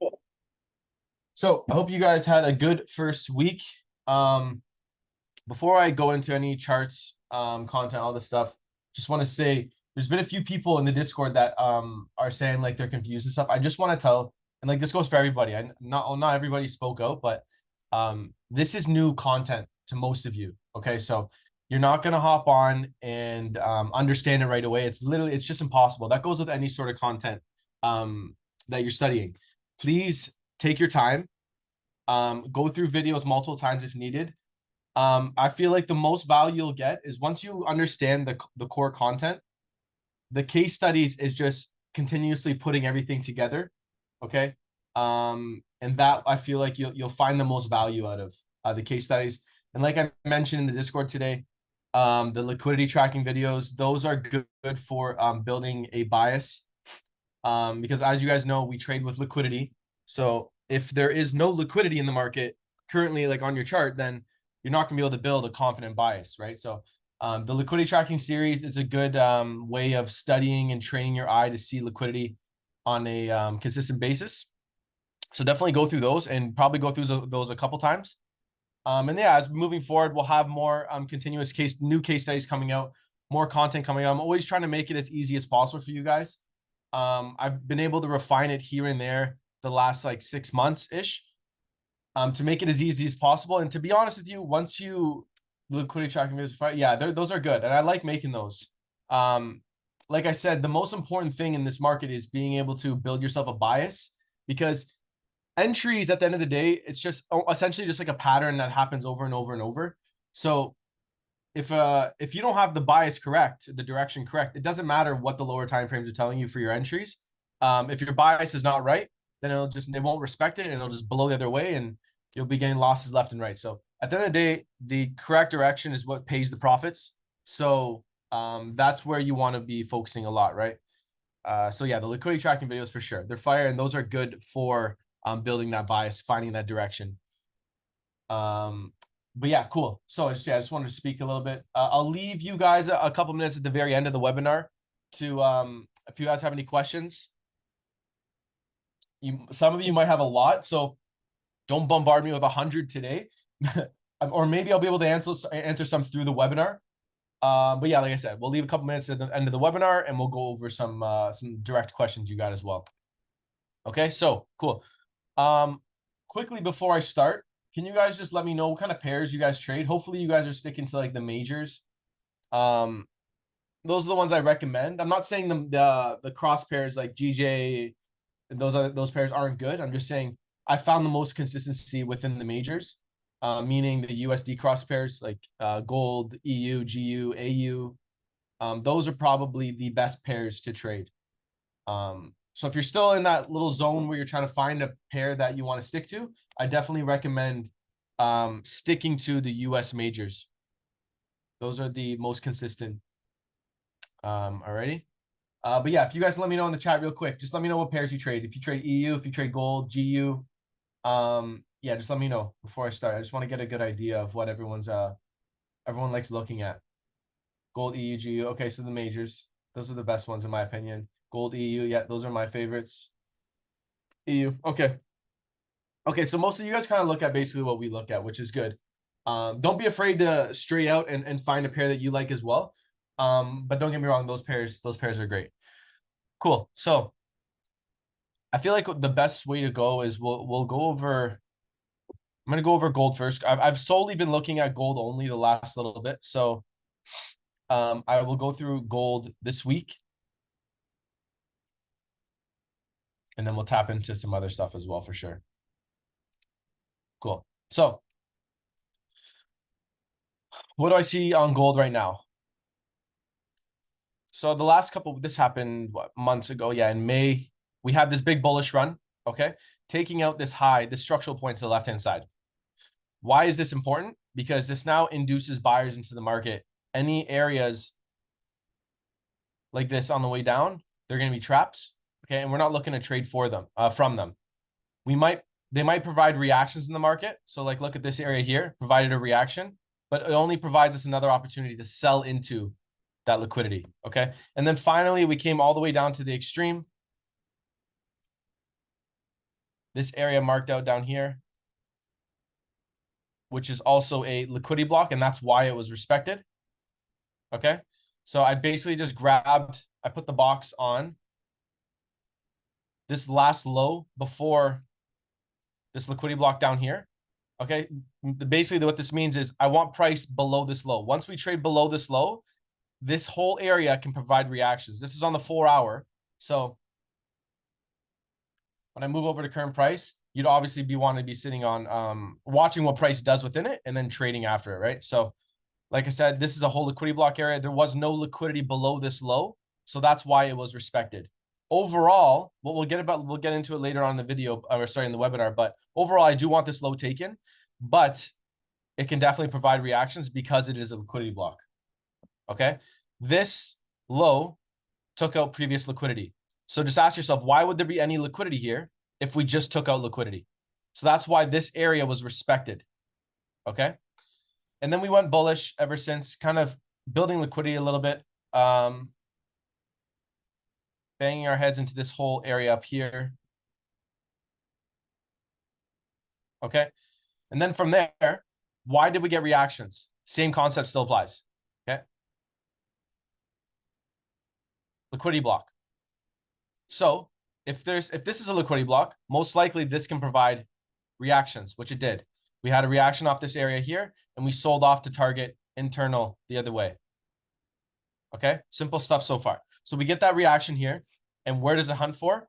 Cool. So I hope you guys had a good first week. Before I go into any charts, content, all this stuff, just want to say there's been a few people in the Discord that are saying like they're confused and stuff. I just want to tell, and like this goes for everybody. Not everybody spoke out, but this is new content to most of you. Okay, so you're not gonna hop on and understand it right away. It's just impossible. That goes with any sort of content that you're studying. Please take your time. Go through videos multiple times if needed. I feel like the most value you'll get is once you understand the core content, the case studies is just continuously putting everything together. Okay. And that I feel like you'll find the most value out of the case studies. And like I mentioned in the Discord today, the liquidity tracking videos, those are good for building a bias. Because as you guys know, we trade with liquidity. So if there is no liquidity in the market currently, like on your chart, then you're not going to be able to build a confident bias, right? So the liquidity tracking series is a good way of studying and training your eye to see liquidity on a consistent basis. So definitely go through those and probably go through those a couple times. And yeah, as moving forward, we'll have more continuous new case studies coming out, more content coming out. I'm always trying to make it as easy as possible for you guys. I've been able to refine it here and there the last like 6 months ish, to make it as easy as possible. And to be honest with you, once you liquidity tracking videos, yeah, those are good, and I like making those. Like I said, the most important thing in this market is being able to build yourself a bias, because entries at the end of the day, it's just essentially just like a pattern that happens over and over and over. So if you don't have the bias correct, the direction correct, it doesn't matter what the lower time frames are telling you for your entries. If your bias is not right, then they won't respect it and it'll just blow the other way and you'll be getting losses left and right. So at the end of the day, the correct direction is what pays the profits. So that's where you want to be focusing a lot, right? So yeah, the liquidity tracking videos for sure, they're fire, and those are good for building that bias, finding that direction. But yeah, cool. So I just wanted to speak a little bit. I'll leave you guys a couple minutes at the very end of the webinar to if you guys have any questions. Some of you might have a lot, so don't bombard me with 100 today. Or maybe I'll be able to answer some through the webinar. But yeah, like I said, we'll leave a couple minutes at the end of the webinar and we'll go over some direct questions you got as well. Okay, so cool. Quickly before I start, can you guys just let me know what kind of pairs you guys trade? Hopefully you guys are sticking to like the majors. Those are the ones I recommend. I'm not saying the cross pairs like GJ, those pairs aren't good. I'm just saying I found the most consistency within the majors, meaning the USD cross pairs like gold, EU, GU, AU. Those are probably the best pairs to trade. So if you're still in that little zone where you're trying to find a pair that you want to stick to, I definitely recommend sticking to the US majors. Those are the most consistent. Alrighty. But yeah, if you guys let me know in the chat real quick, just let me know what pairs you trade. If you trade EU, if you trade gold, GU, yeah, just let me know before I start. I just want to get a good idea of what everyone likes looking at. Gold, EU, GU. Okay, so the majors, those are the best ones in my opinion. Gold, EU, yeah, those are my favorites. EU, okay. Okay, so most of you guys kind of look at basically what we look at, which is good. Don't be afraid to stray out and find a pair that you like as well. But don't get me wrong, those pairs are great. Cool. So I feel like the best way to go is we'll go over. I'm gonna go over gold first. I've solely been looking at gold only the last little bit, so I will go through gold this week, and then we'll tap into some other stuff as well for sure. Cool. So what do I see on gold right now? So the last couple, this happened months ago. Yeah, in May, we had this big bullish run. Okay, taking out this high, this structural point to the left-hand side. Why is this important? Because this now induces buyers into the market. Any areas like this on the way down, they're going to be traps. Okay, and we're not looking to trade for them, from them. They might provide reactions in the market. So like, look at this area here, provided a reaction, but it only provides us another opportunity to sell into that liquidity. Okay, and then finally we came all the way down to the extreme. this area marked out down here, which is also a liquidity block, and that's why it was respected. Okay, so I basically just I put the box on this last low before this liquidity block down here. Okay, basically what this means is I want price below this low. Once we trade below this low, this whole area can provide reactions. This is on the 4-hour. So when I move over to current price, you'd obviously be wanting to be sitting on watching what price does within it and then trading after it, right? So like I said, this is a whole liquidity block area. There was no liquidity below this low, so that's why it was respected. Overall, what we'll get into it later on in the video, or sorry, in the webinar, but overall, I do want this low taken, but it can definitely provide reactions because it is a liquidity block. Okay, this low took out previous liquidity. So just ask yourself, why would there be any liquidity here if we just took out liquidity? So that's why this area was respected. Okay. And then we went bullish ever since, kind of building liquidity a little bit, banging our heads into this whole area up here. Okay. And then from there, why did we get reactions? Same concept still applies. Okay. Liquidity block. So if this is a liquidity block, most likely this can provide reactions, which it did. We had a reaction off this area here, and we sold off to target internal the other way. Okay, simple stuff so far. So we get that reaction here, and where does it hunt for?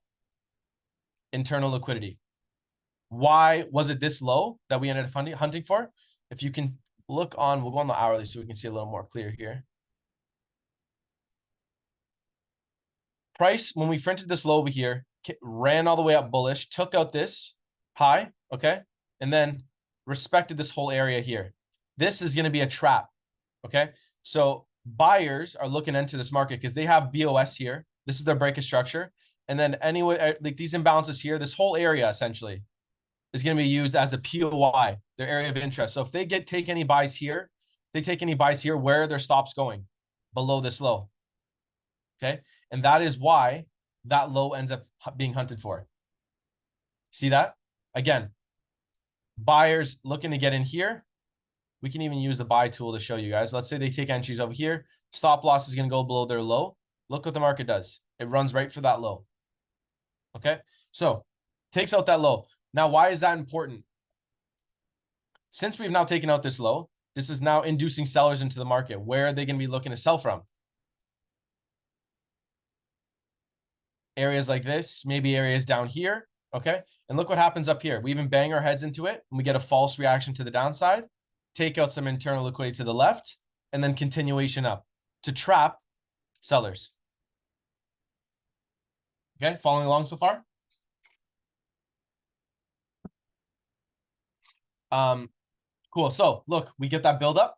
Internal liquidity. Why was it this low that we ended up hunting for? If you can look on, we'll go on the hourly so we can see a little more clear here. Price, when we printed this low over here, ran all the way up bullish, took out this high, okay, and then respected this whole area here. This is going to be a trap, okay? So buyers are looking into this market because they have BOS here. This is their breakup structure. And then anyway, like these imbalances here, this whole area essentially is going to be used as a POI, their area of interest. So if they take any buys here, where are their stops going? Below this low, okay? And that is why that low ends up being hunted for. See that? Again, buyers looking to get in here. We can even use the buy tool to show you guys. Let's say they take entries over here. Stop loss is going to go below their low. Look what the market does. It runs right for that low. Okay, so takes out that low. Now, why is that important? Since we've now taken out this low, this is now inducing sellers into the market. Where are they going to be looking to sell from? Areas like this, maybe areas down here. Okay, and look what happens up here. We even bang our heads into it, and we get a false reaction to the downside, take out some internal liquidity to the left, and then continuation up to trap sellers. Okay, following along so far? Cool. So look, we get that build up.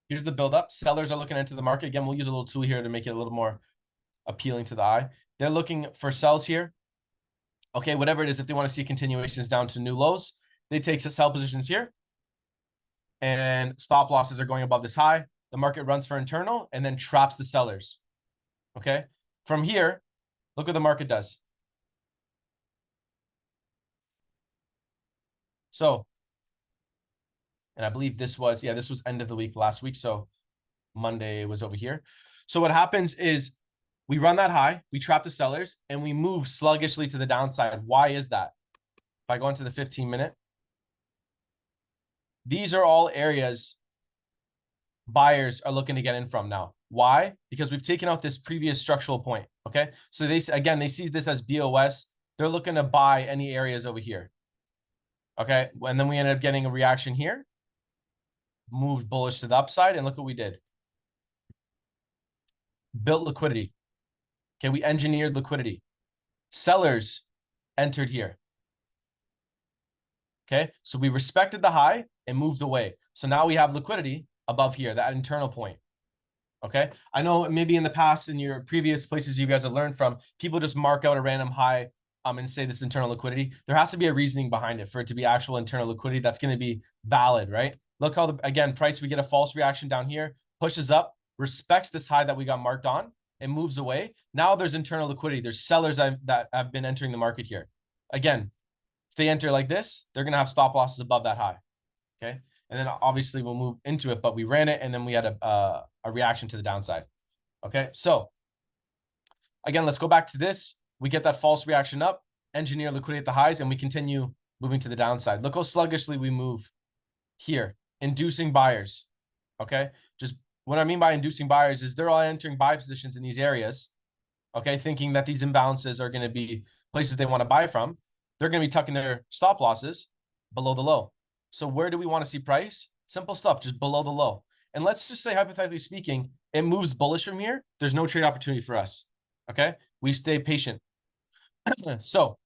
Here's the build up. Sellers are looking into the market. Again, we'll use a little tool here to make it a little more appealing to the eye. They're looking for sells here. Okay, whatever it is, if they want to see continuations down to new lows, they take sell positions here. And stop losses are going above this high. The market runs for internal and then traps the sellers. Okay, from here, look what the market does. So, and I believe this was end of the week last week. So Monday was over here. So what happens is we run that high, we trap the sellers, and we move sluggishly to the downside. Why is that? If I go into the 15-minute, these are all areas buyers are looking to get in from now. Why? Because we've taken out this previous structural point. Okay, so they see this as BOS. They're looking to buy any areas over here. Okay, and then we ended up getting a reaction here, moved bullish to the upside, and look what we did. Built liquidity. Okay, we engineered liquidity. Sellers entered here. Okay, so we respected the high and moved away. So now we have liquidity above here, that internal point. Okay, I know maybe in the past, in your previous places you guys have learned from, people just mark out a random high and say this internal liquidity. There has to be a reasoning behind it for it to be actual internal liquidity that's going to be valid, right? Look how, again, price, we get a false reaction down here, pushes up, respects this high that we got marked on, and moves away. Now there's internal liquidity. There's sellers that have been entering the market here. Again, if they enter like this, they're going to have stop losses above that high. Okay. And then obviously we'll move into it, but we ran it and then we had a reaction to the downside. Okay. So again, let's go back to this. We get that false reaction up, engineer liquidity at the highs, and we continue moving to the downside. Look how sluggishly we move here, inducing buyers. Okay. Just what I mean by inducing buyers is they're all entering buy positions in these areas. Okay. Thinking that these imbalances are going to be places they want to buy from. They're going to be tucking their stop losses below the low. So where do we want to see price? Simple stuff, just below the low. And let's just say, hypothetically speaking, it moves bullish from here. There's no trade opportunity for us. Okay. We stay patient. So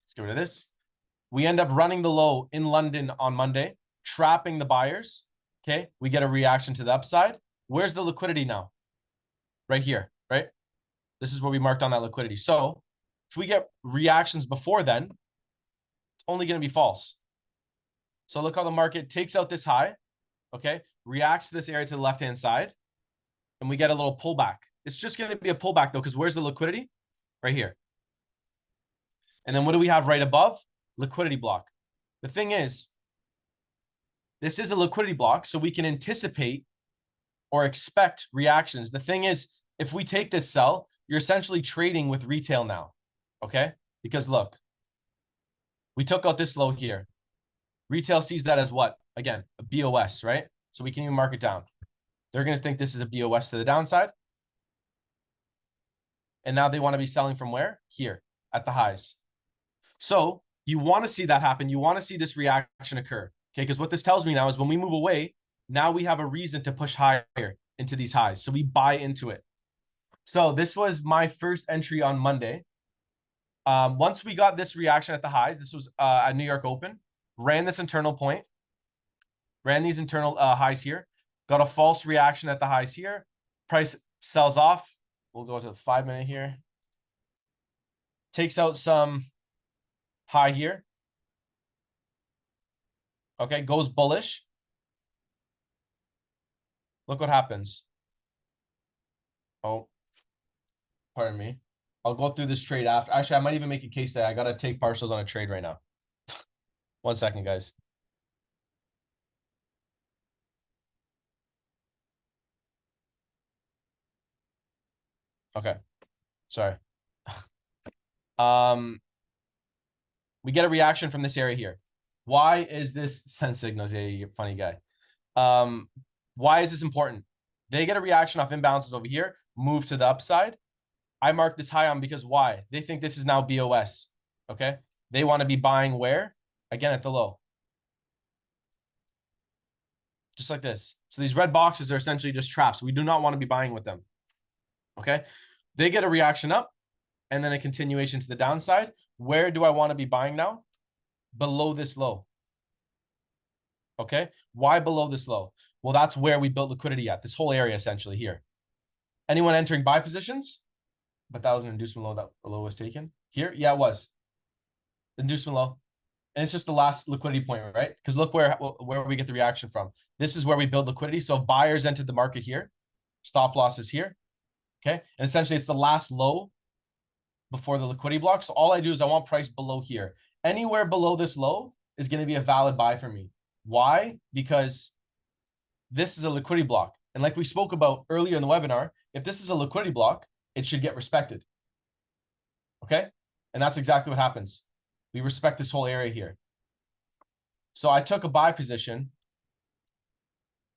let's get rid of this. We end up running the low in London on Monday, trapping the buyers. Okay. We get a reaction to the upside. Where's the liquidity now? Right here, right? This is where we marked on that liquidity. So if we get reactions before then, it's only going to be false. So look how the market takes out this high, okay, reacts to this area to the left-hand side, and we get a little pullback. It's just going to be a pullback, though, because where's the liquidity? Right here. And then what do we have right above? Liquidity block. The thing is, this is a liquidity block, so we can anticipate or expect reactions. The thing is, if we take this sell, you're essentially trading with retail now, okay? Because look, we took out this low here. Retail sees that as what? Again, a BOS, right? So we can even mark it down. They're going to think this is a BOS to the downside. And now they want to be selling from where? Here, at the highs. So you want to see that happen. You want to see this reaction occur. Okay, because what this tells me now is when we move away, now we have a reason to push higher into these highs. So we buy into it. So this was my first entry on Monday. Once we got this reaction at the highs, this was at New York Open, ran this internal point, ran these internal highs here, got a false reaction at the highs here. Price sells off. We'll go to the 5-minute here. Takes out some high here. Okay, goes bullish. Look what happens. Oh, pardon me. I'll go through this trade after. Actually, I might even make a case that I got to take partials on a trade right now. 1 second, guys. Okay. Sorry. We get a reaction from this area here. Why is this send signals? Yeah, you funny guy. Why is this important? They get a reaction off imbalances over here, move to the upside. I mark this high on because why? They think this is now BOS. Okay. They want to be buying where? Again, at the low. Just like this. So these red boxes are essentially just traps. We do not want to be buying with them. Okay. They get a reaction up and then a continuation to the downside. Where do I want to be buying now? Below this low. Okay. Why below this low? Well, that's where we built liquidity at, this whole area essentially here. Anyone entering buy positions? But that was an inducement low that the low was taken. Here? Yeah, it was. Inducement low. And it's just the last liquidity point, right? Because look where we get the reaction from. This is where we build liquidity. So buyers entered the market here. Stop losses here. Okay. And essentially it's the last low before the liquidity block. So all I do is I want price below here. Anywhere below this low is going to be a valid buy for me. Why? Because this is a liquidity block. And like we spoke about earlier in the webinar, if this is a liquidity block, it should get respected. Okay. And that's exactly what happens. We respect this whole area here. So I took a buy position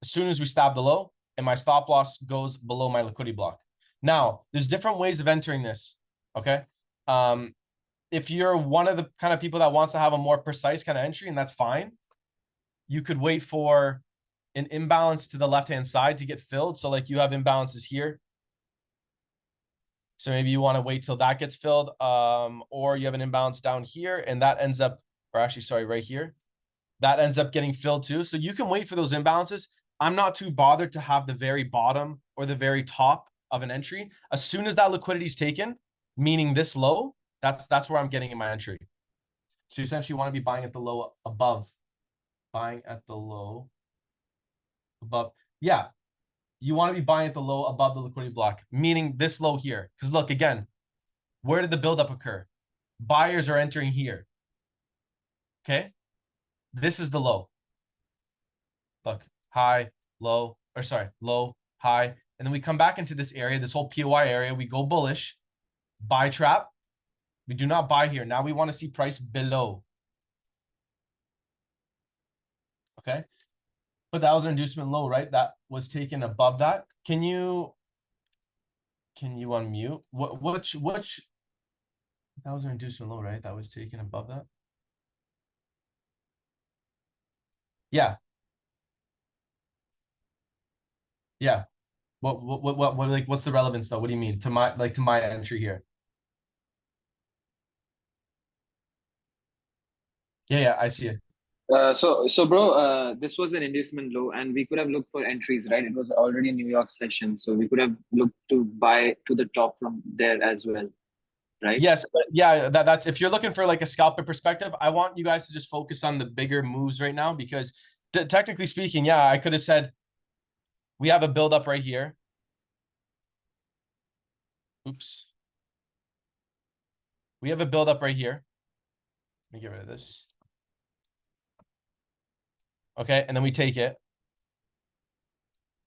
as soon as we stab the low, and my stop loss goes below my liquidity block. Now, there's different ways of entering this. Okay. If you're one of the kind of people that wants to have a more precise kind of entry, and that's fine, you could wait for an imbalance to the left-hand side to get filled. So like you have imbalances here. So maybe you want to wait till that gets filled, or you have an imbalance down here and that ends up, or actually, sorry, right here, that ends up getting filled too. So you can wait for those imbalances. I'm not too bothered to have the very bottom or the very top of an entry. As soon as that liquidity is taken, meaning this low, that's where I'm getting in my entry. So you essentially want to be buying at the low above, buying at the low above. Yeah. You want to be buying at the low above the liquidity block, meaning this low here. Because look, again, where did the buildup occur? Buyers are entering here. Okay. This is the low. Look, high, low, or sorry, low, high. And then we come back into this area, this whole POI area. We go bullish, buy trap. We do not buy here. Now we want to see price below. Okay. But that was an inducement low, right? That was taken above that. Can you unmute? Which that was an inducement low, right? That was taken above that. Yeah. Yeah. What like what's the relevance though? What do you mean to my entry here? Yeah, I see it. So bro, this was an inducement low, and we could have looked for entries, right? It was already a New York session, so we could have looked to buy to the top from there as well, right? Yes, but yeah, that's if you're looking for like a scalper perspective, I want you guys to just focus on the bigger moves right now because technically speaking, yeah, I could have said we have a build up right here. Oops. We have a build up right here. Let me get rid of this. Okay, and then we take it.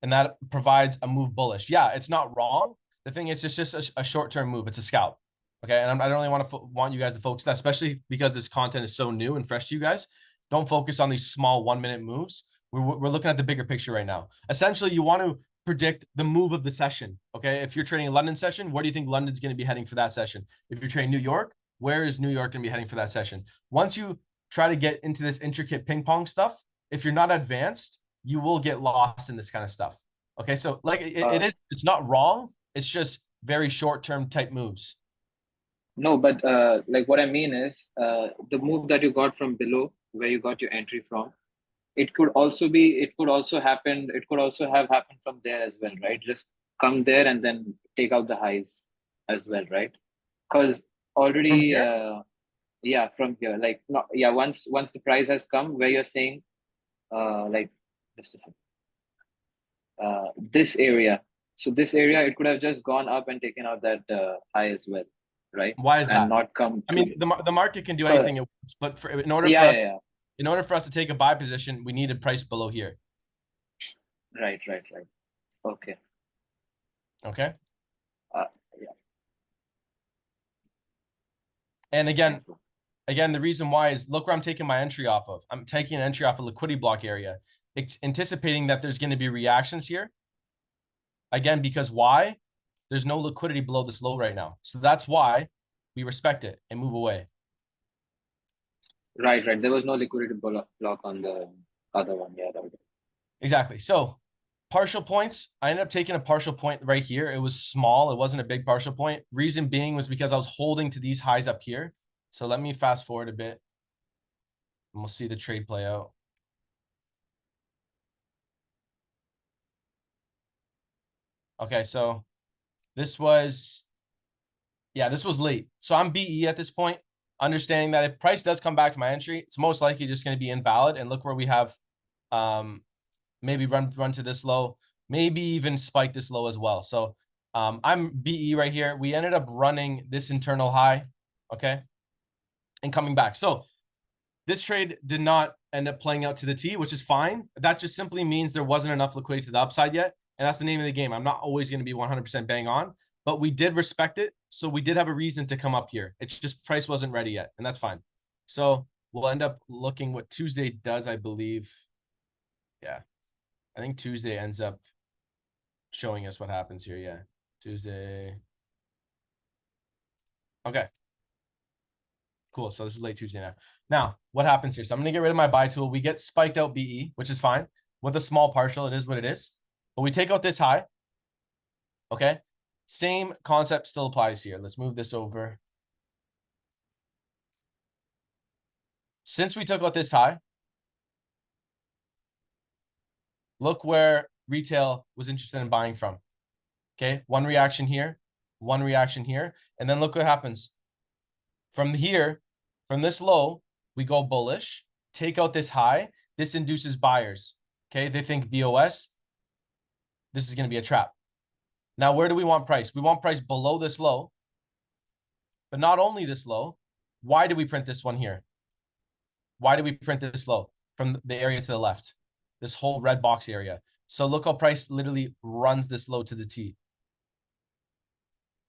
And that provides a move bullish. Yeah, it's not wrong. The thing is, it's just a short-term move. It's a scalp. Okay, and I don't really want you guys to focus that, especially because this content is so new and fresh to you guys. Don't focus on these small 1-minute moves. We're looking at the bigger picture right now. Essentially, you want to predict the move of the session. Okay, if you're trading a London session, where do you think London's going to be heading for that session? If you're trading New York, where is New York going to be heading for that session? Once you try to get into this intricate ping pong stuff, if you're not advanced, you will get lost in this kind of stuff. Okay, so like it's not wrong. It's just very short-term type moves. No, but like what I mean is, the move that you got from below, where you got your entry from, it could also happen. It could also have happened from there as well, right? Just come there and then take out the highs as well, right? Because From already, here, yeah, from here, like not yeah. Once the price has come, where you're saying, like just a second, this area. So this area, it could have just gone up and taken out that high as well, right? why is And that? not come I to. mean, the market can do Uh, anything it wants, but yeah, yeah, yeah. in order for us to take a buy position, we need a price below here. Right, right, right. Okay. Okay. Uh, yeah. And Thank again, you. the reason why is look where I'm taking my entry off of. I'm taking an entry off a liquidity block area, anticipating that there's going to be reactions here. Again, because why? There's no liquidity below this low right now. So that's why we respect it and move away. Right, right. There was no liquidity block on the other one. Yeah, right. Exactly. So partial points, I ended up taking a partial point right here. It was small. It wasn't a big partial point. Reason being was because I was holding to these highs up here. So let me fast forward a bit and we'll see the trade play out. Okay, so this was, yeah, this was late. So I'm BE at this point, understanding that if price does come back to my entry, it's most likely just going to be invalid. And look where we have maybe run to this low, maybe even spike this low as well. So I'm BE right here. We ended up running this internal high, okay, and coming back. So this trade did not end up playing out to the T, which is fine. That just simply means there wasn't enough liquidity to the upside yet. And that's the name of the game. I'm not always going to be 100% bang on, but we did respect it. So we did have a reason to come up here. It's just price wasn't ready yet, and that's fine. So we'll end up looking what Tuesday does, I believe. Yeah. I think Tuesday ends up showing us what happens here. Yeah. Tuesday. Okay. Cool. So this is late Tuesday now. Now, what happens here? So I'm going to get rid of my buy tool. We get spiked out BE, which is fine. With a small partial, it is what it is. But we take out this high. Okay. Same concept still applies here. Let's move this over. Since we took out this high, look where retail was interested in buying from. Okay. One reaction here, one reaction here. And then look what happens. From here, from this low, we go bullish, take out this high. This induces buyers. Okay. They think BOS. This is going to be a trap. Now, where do we want price? We want price below this low, but not only this low, Why do we print this one here? Why do we print this low from the area to the left? This whole red box area. So look how price literally runs this low to the T.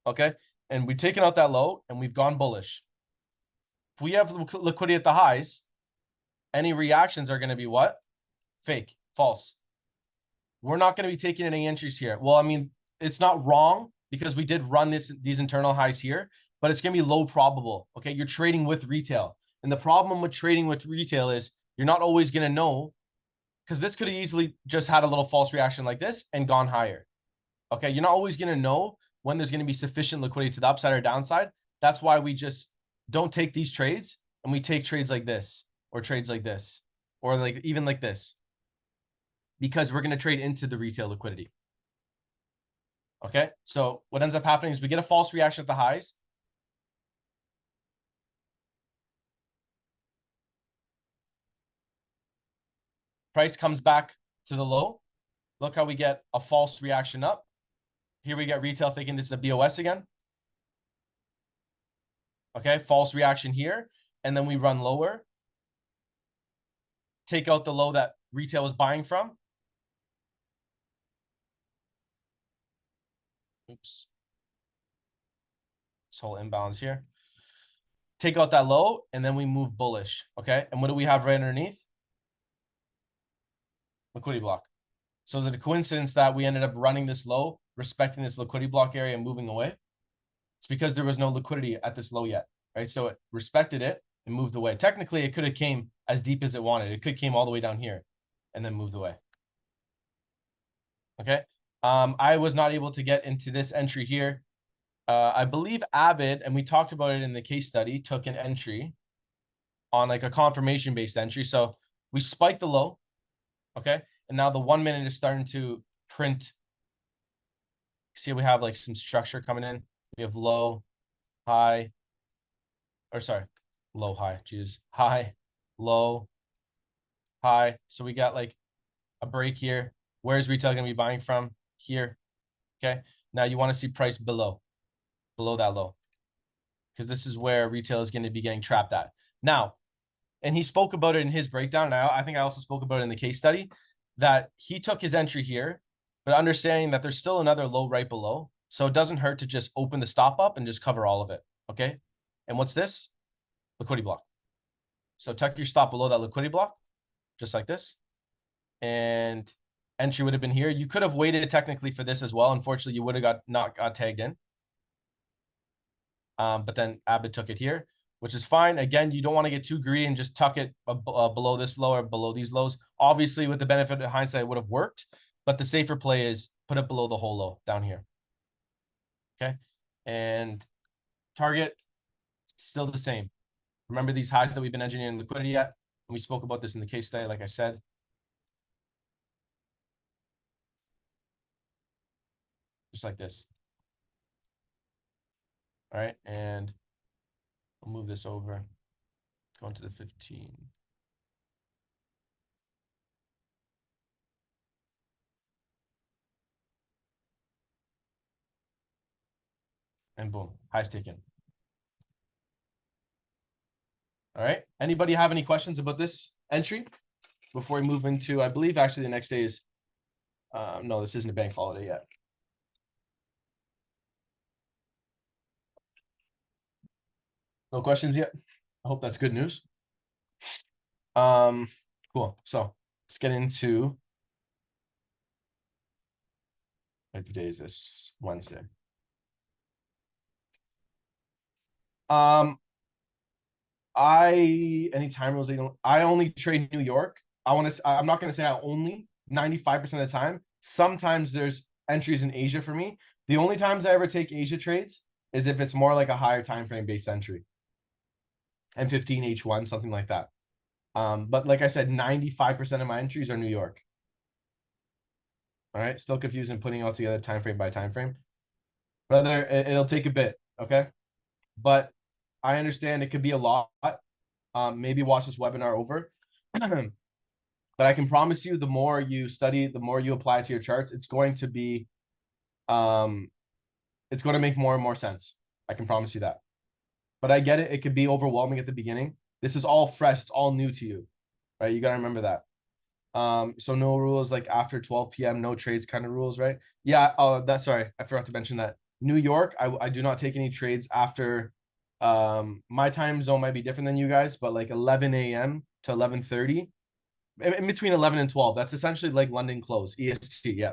Okay. And we've taken out that low and we've gone bullish. If we have liquidity at the highs, any reactions are going to be what? Fake, false. We're not going to be taking any entries here. Well, I mean, it's not wrong because we did run these internal highs here, but it's going to be low probable. Okay. You're trading with retail. And the problem with trading with retail is you're not always going to know, because this could have easily just had a little false reaction like this and gone higher. Okay. You're not always going to know when there's going to be sufficient liquidity to the upside or downside. That's why we just don't take these trades and we take trades like this or trades like this or like even like this, because we're going to trade into the retail liquidity. Okay. So what ends up happening is we get a false reaction at the highs. Price comes back to the low. Look how we get a false reaction up. Here we get retail thinking this is a BOS again. Okay, false reaction here. And then we run lower. Take out the low that retail was buying from. Oops. This whole imbalance here. Take out that low, and then we move bullish. Okay, and what do we have right underneath? Liquidity block. So is it a coincidence that we ended up running this low, respecting this liquidity block area and moving away? It's because there was no liquidity at this low yet, right? So it respected it and moved away. Technically, it could have came as deep as it wanted. It could came all the way down here and then moved away. Okay. I was not able to get into this entry here. I believe Abbott, and we talked about it in the case study, took an entry on like a confirmation based entry. So we spiked the low. Okay. And now the 1 minute is starting to print. See, we have like some structure coming in. We have low, high, or sorry, low, high, Jesus, high, low, high. So we got like a break here. Where's retail going to be buying from? Here. Okay. Now you want to see price below that low, because this is where retail is going to be getting trapped at. Now, and he spoke about it in his breakdown. And I think I also spoke about it in the case study, that he took his entry here, but understanding that there's still another low right below. So it doesn't hurt to just open the stop up and just cover all of it. Okay. And what's this? Liquidity block. So tuck your stop below that liquidity block, just like this. And entry would have been here. You could have waited technically for this as well. Unfortunately, you would have not got tagged in. But then Abbott took it here, which is fine. Again, you don't want to get too greedy and just tuck it below this low or below these lows. Obviously, with the benefit of hindsight, it would have worked. But the safer play is put it below the whole low down here. Okay. And target, still the same. Remember these highs that we've been engineering liquidity at? And we spoke about this in the case study, like I said. Just like this. All right. And we'll move this over. Go into the 15. And boom, highs taken. All right. Anybody have any questions about this entry before we move into, I believe actually the next day is, no, this isn't a bank holiday yet. No questions yet. I hope that's good news. Cool. So let's get into, what day is this? Wednesday. Anytime Rose, I only trade New York. I'm not gonna say I only 95% of the time. Sometimes there's entries in Asia for me. The only times I ever take Asia trades is if it's more like a higher time frame based entry. M15 H1, something like that. But like I said, 95% of my entries are New York. All right, still confusing putting all together time frame by time frame. Brother, it'll take a bit, okay? But I understand it could be a lot. Maybe watch this webinar over. But I can promise you, the more you study, the more you apply it to your charts, it's going to be, it's going to make more and more sense. I can promise you that. but I get it. It could be overwhelming at the beginning. This is all fresh. It's all new to you, right? You got to remember that. So no rules like after 12 p.m., no trades kind of rules, right? Yeah. Oh, that's sorry. I forgot to mention that. New York, I do not take any trades after my time zone might be different than you guys, but like 11 a.m. to 11:30, in between 11 and 12. That's essentially like London close, EST. Yeah.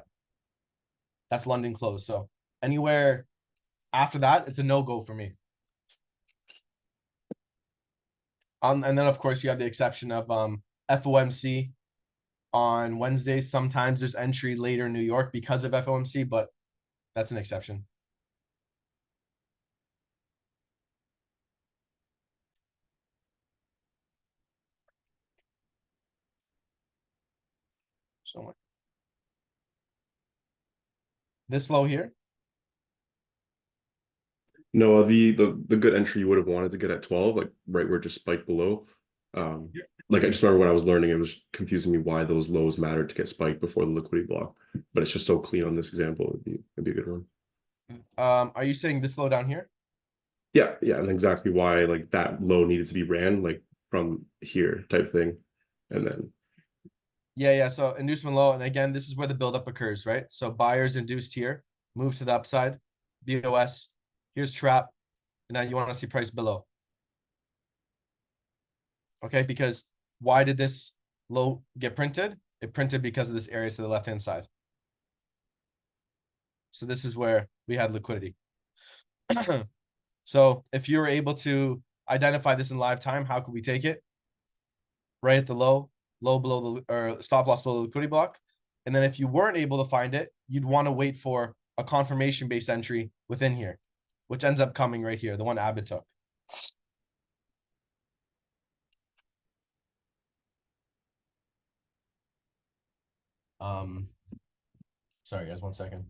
That's London close. So anywhere after that, it's a no-go for me. And then of course you have the exception of FOMC on Wednesdays. Sometimes there's entry later in New York because of FOMC, but that's an exception. So this low here. No, the good entry you would have wanted to get at 12, like right where it just spiked below. Like I just remember when I was learning, it was confusing me why those lows mattered to get spiked before the liquidity block. But it's just so clean on this example, it'd be a good one. Are you saying this low down here? Yeah, yeah, and exactly why like that low needed to be ran like from here type thing. And then Yeah. So inducement low, and again, this is where the buildup occurs, right? So buyers induced here, move to the upside, BOS. Here's trap, and now you want to see price below. Okay, because why did this low get printed? It printed because of this area to the left-hand side. So this is where we had liquidity. So if you were able to identify this in live time, how could we take it? Right at the low below the or stop loss below the liquidity block. And then if you weren't able to find it, you'd want to wait for a confirmation based entry within here, which ends up coming right here, the one Abbott took. Sorry guys, 1 second.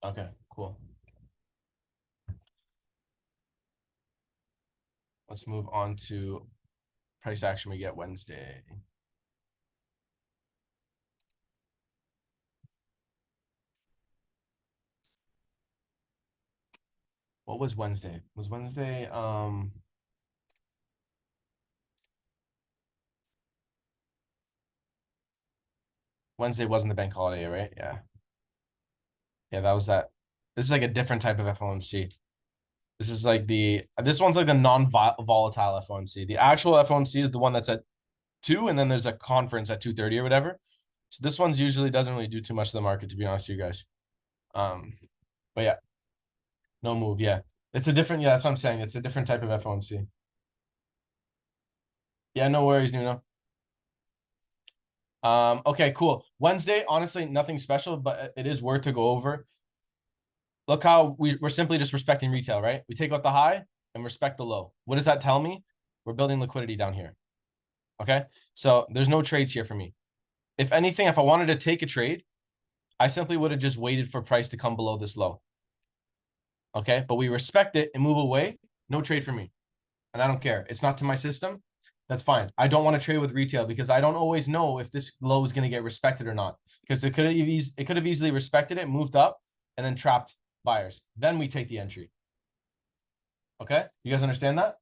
Okay, cool. Let's move on to price action we get Wednesday. What was Wednesday? Was Wednesday Wednesday wasn't the bank holiday, right? Yeah. Yeah, that was that. This is like a different type of FOMC. This is like this one's like the non-volatile FOMC. The actual FOMC is the one that's at 2, and then there's a conference at 2:30 or whatever. So this one's usually doesn't really do too much to the market, to be honest with you guys. But yeah, no move. Yeah, it's a different. Yeah, that's what I'm saying. It's a different type of FOMC. Yeah, no worries, Nuno. Okay, cool. Wednesday, honestly, nothing special, but it is worth to go over. Look how we're simply just respecting retail, right? We take out the high and respect the low. What does that tell me? We're building liquidity down here. Okay, so there's no trades here for me. If anything, if I wanted to take a trade, I simply would have just waited for price to come below this low. Okay, but we respect it and move away. No trade for me. And I don't care. It's not to my system. That's fine. I don't want to trade with retail because I don't always know if this low is going to get respected or not. Because it could have easily respected it, moved up, and then trapped buyers. Then we take the entry. Okay, you guys understand that?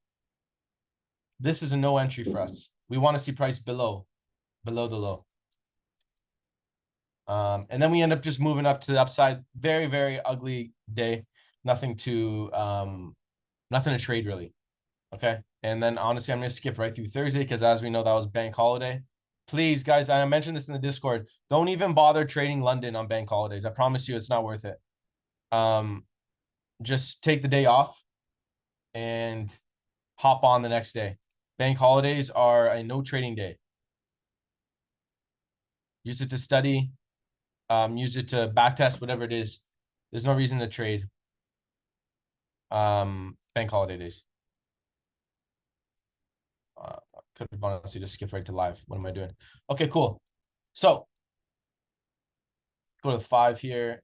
This is a no entry for us. We want to see price below the low. And then we end up just moving up to the upside. Very, very ugly day. Nothing to trade really. Okay. And then honestly, I'm gonna skip right through Thursday because as we know, that was bank holiday. Please, guys, I mentioned this in the Discord. Don't even bother trading London on bank holidays. I promise you it's not worth it. Just take the day off and hop on the next day. Bank holidays are a no trading day. Use it to study, use it to backtest, whatever it is. There's no reason to trade bank holiday days. Could have honestly just skipped right to live. What am I doing? Okay, cool. So go to 5 here.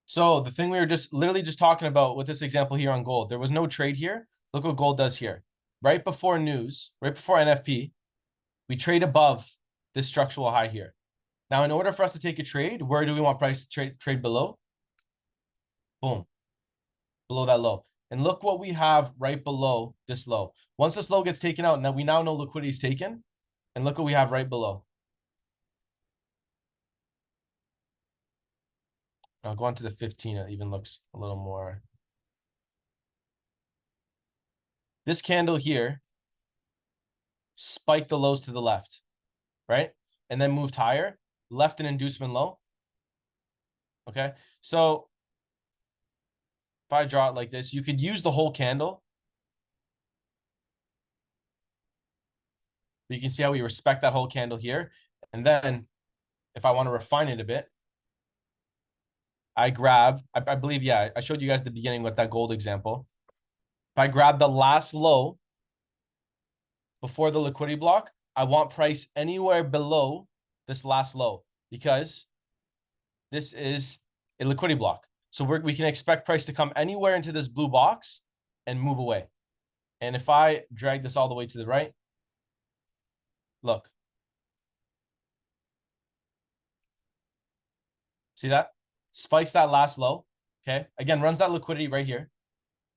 So the thing we were just literally just talking about with this example here on gold, there was no trade here. Look what gold does here. Right before news, right before NFP, we trade above this structural high here. Now, in order for us to take a trade, where do we want price to trade below? Boom. Below that low. And look what we have right below this low. Once this low gets taken out, now we now know liquidity is taken. And look what we have right below. I'll go on to the 15. It even looks a little more. This candle here spiked the lows to the left, right? And then moved higher, left an inducement low. Okay, so if I draw it like this, you could use the whole candle. But you can see how we respect that whole candle here. And then if I want to refine it a bit, I grab, I believe, yeah, I showed you guys at the beginning with that gold example. If I grab the last low before the liquidity block, I want price anywhere below this last low because this is a liquidity block. So we can expect price to come anywhere into this blue box and move away. And if I drag this all the way to the right, look. See that? Spikes that last low. Okay. Again, runs that liquidity right here.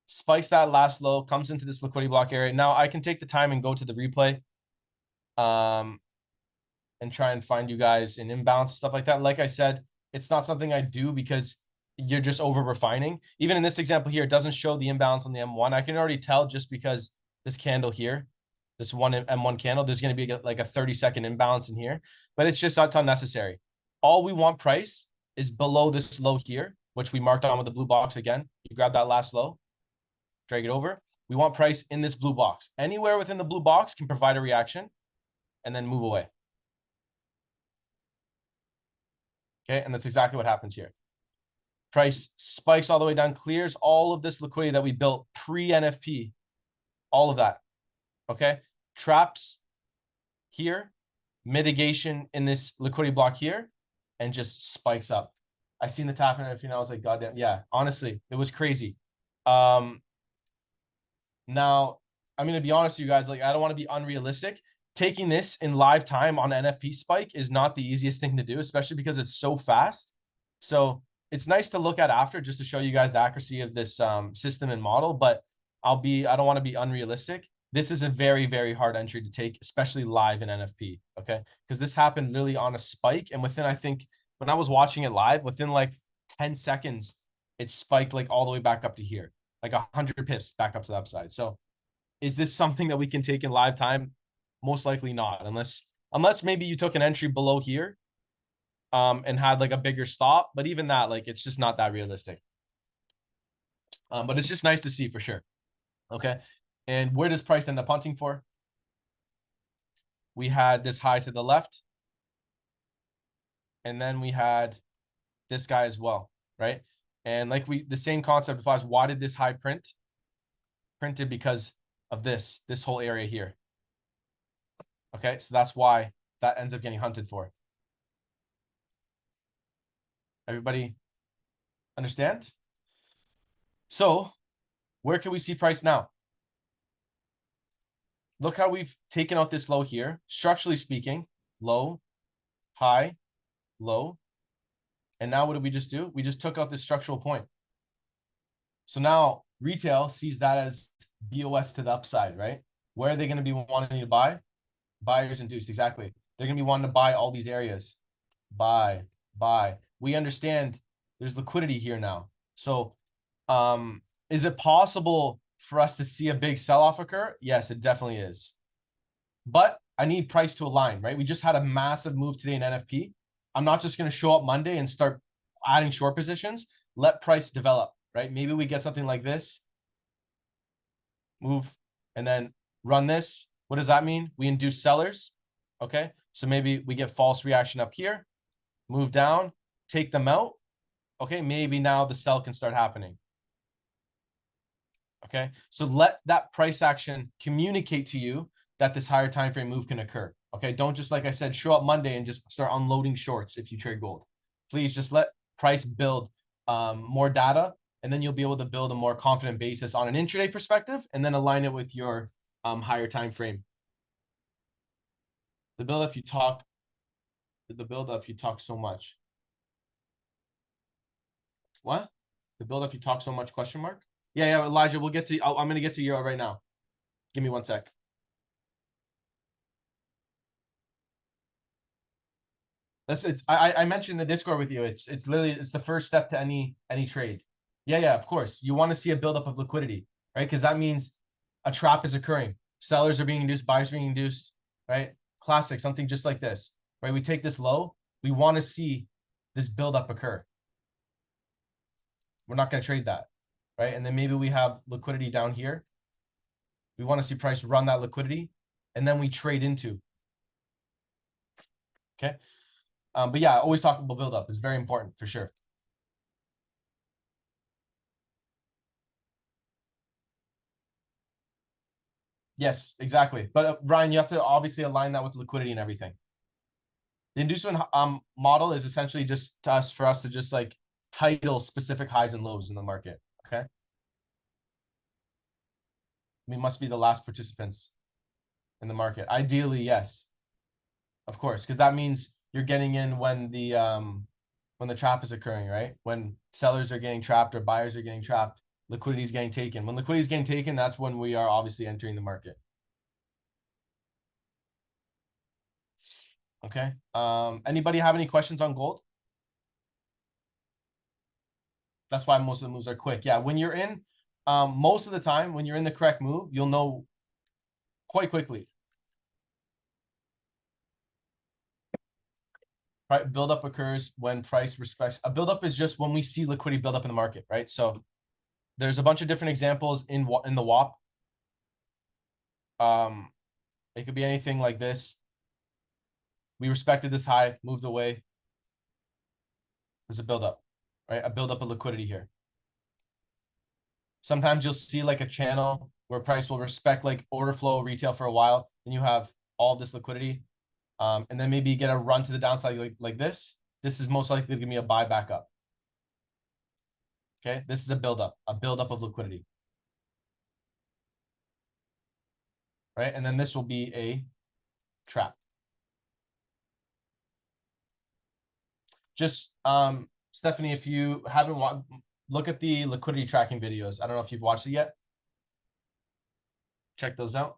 Spikes that last low, comes into this liquidity block area. Now I can take the time and go to the replay. And try and find you guys in imbalance, stuff like that. Like I said, it's not something I do because you're just over refining. Even in this example here, it doesn't show the imbalance on the M1. I can already tell just because this candle here, this one M1 candle, there's going to be like a 30-second imbalance in here, but it's just not unnecessary. All we want price is below this low here, which we marked on with the blue box again. You grab that last low, drag it over. We want price in this blue box. Anywhere within the blue box can provide a reaction and then move away. Okay, and that's exactly what happens here. Price spikes all the way down, clears all of this liquidity that we built pre-NFP, all of that. Okay, traps here, mitigation in this liquidity block here, and just spikes up. I seen the tap NFP and I was like, God damn, yeah, honestly, it was crazy. Now, I'm gonna be honest with you guys, like I don't want to be unrealistic. Taking this in live time on NFP spike is not the easiest thing to do, especially because it's so fast. So it's nice to look at after just to show you guys the accuracy of this system and model, but I don't want to be unrealistic. This is a very, very hard entry to take, especially live in NFP, okay? Because this happened literally on a spike. And within, I think, when I was watching it live, within like 10 seconds, it spiked like all the way back up to here, like 100 pips back up to the upside. So is this something that we can take in live time? Most likely not, unless maybe you took an entry below here and had like a bigger stop. But even that, like, it's just not that realistic. But it's just nice to see for sure. Okay. And where does price end up hunting for? We had this high to the left. And then we had this guy as well, right? And like the same concept applies. Why did this high print? Printed because of this whole area here. Okay, so that's why that ends up getting hunted for. Everybody understand? So where can we see price now? Look how we've taken out this low here. Structurally speaking, low, high, low. And now what did we just do? We just took out this structural point. So now retail sees that as BOS to the upside, right? Where are they going to be wanting to buy? Buyers induced, exactly. They're going to be wanting to buy all these areas. Buy. We understand there's liquidity here now. So is it possible for us to see a big sell-off occur? Yes, it definitely is. But I need price to align, right? We just had a massive move today in NFP. I'm not just going to show up Monday and start adding short positions. Let price develop, right? Maybe we get something like this. Move and then run this. What does that mean? We induce sellers. Okay. So maybe we get false reaction up here, move down, take them out. Okay. Maybe now the sell can start happening. Okay. So let that price action communicate to you that this higher time frame move can occur. Okay. Don't just, like I said, show up Monday and just start unloading shorts if you trade gold. Please just let price build more data, and then you'll be able to build a more confident basis on an intraday perspective and then align it with your higher time frame. The build up you talk The buildup, you talk so much. What? The buildup, you talk so much, question mark? Yeah, Elijah, we'll get to, I'm gonna get to Euro right now. Give me 1 sec. That's it. I mentioned in the Discord with you. It's literally it's the first step to any trade. Yeah, of course. You want to see a buildup of liquidity, right? Because that means a trap is occurring. Sellers are being induced, buyers being induced, right? Classic, something just like this, right? We take this low. We want to see this buildup occur. We're not going to trade that, right? And then maybe we have liquidity down here. We want to see price run that liquidity, and then we trade into. Okay. But yeah, always talk about build up. It's very important for sure. Yes, exactly. But Ryan, you have to obviously align that with liquidity and everything. The inducement model is essentially just for us to just like title specific highs and lows in the market. Okay. We must be the last participants in the market. Ideally, yes. Of course, because that means you're getting in when the trap is occurring, right? When sellers are getting trapped or buyers are getting trapped, liquidity is getting taken. When liquidity is getting taken, that's when we are obviously entering the market. Okay. Anybody have any questions on gold? That's why most of the moves are quick. Yeah, when you're in, most of the time when you're in the correct move, you'll know quite quickly. Right, buildup occurs when price respects. A buildup is just when we see liquidity build up in the market, right? So there's a bunch of different examples in the WAP. It could be anything like this. We respected this high, moved away. There's a buildup, right? A buildup of liquidity here. Sometimes you'll see like a channel where price will respect like order flow retail for a while, and you have all this liquidity. And then maybe get a run to the downside like this. This is most likely to give me a buy back up. Okay, this is a buildup of liquidity. Right, and then this will be a trap. Just Stephanie, if you haven't watched, look at the liquidity tracking videos. I don't know if you've watched it yet. Check those out.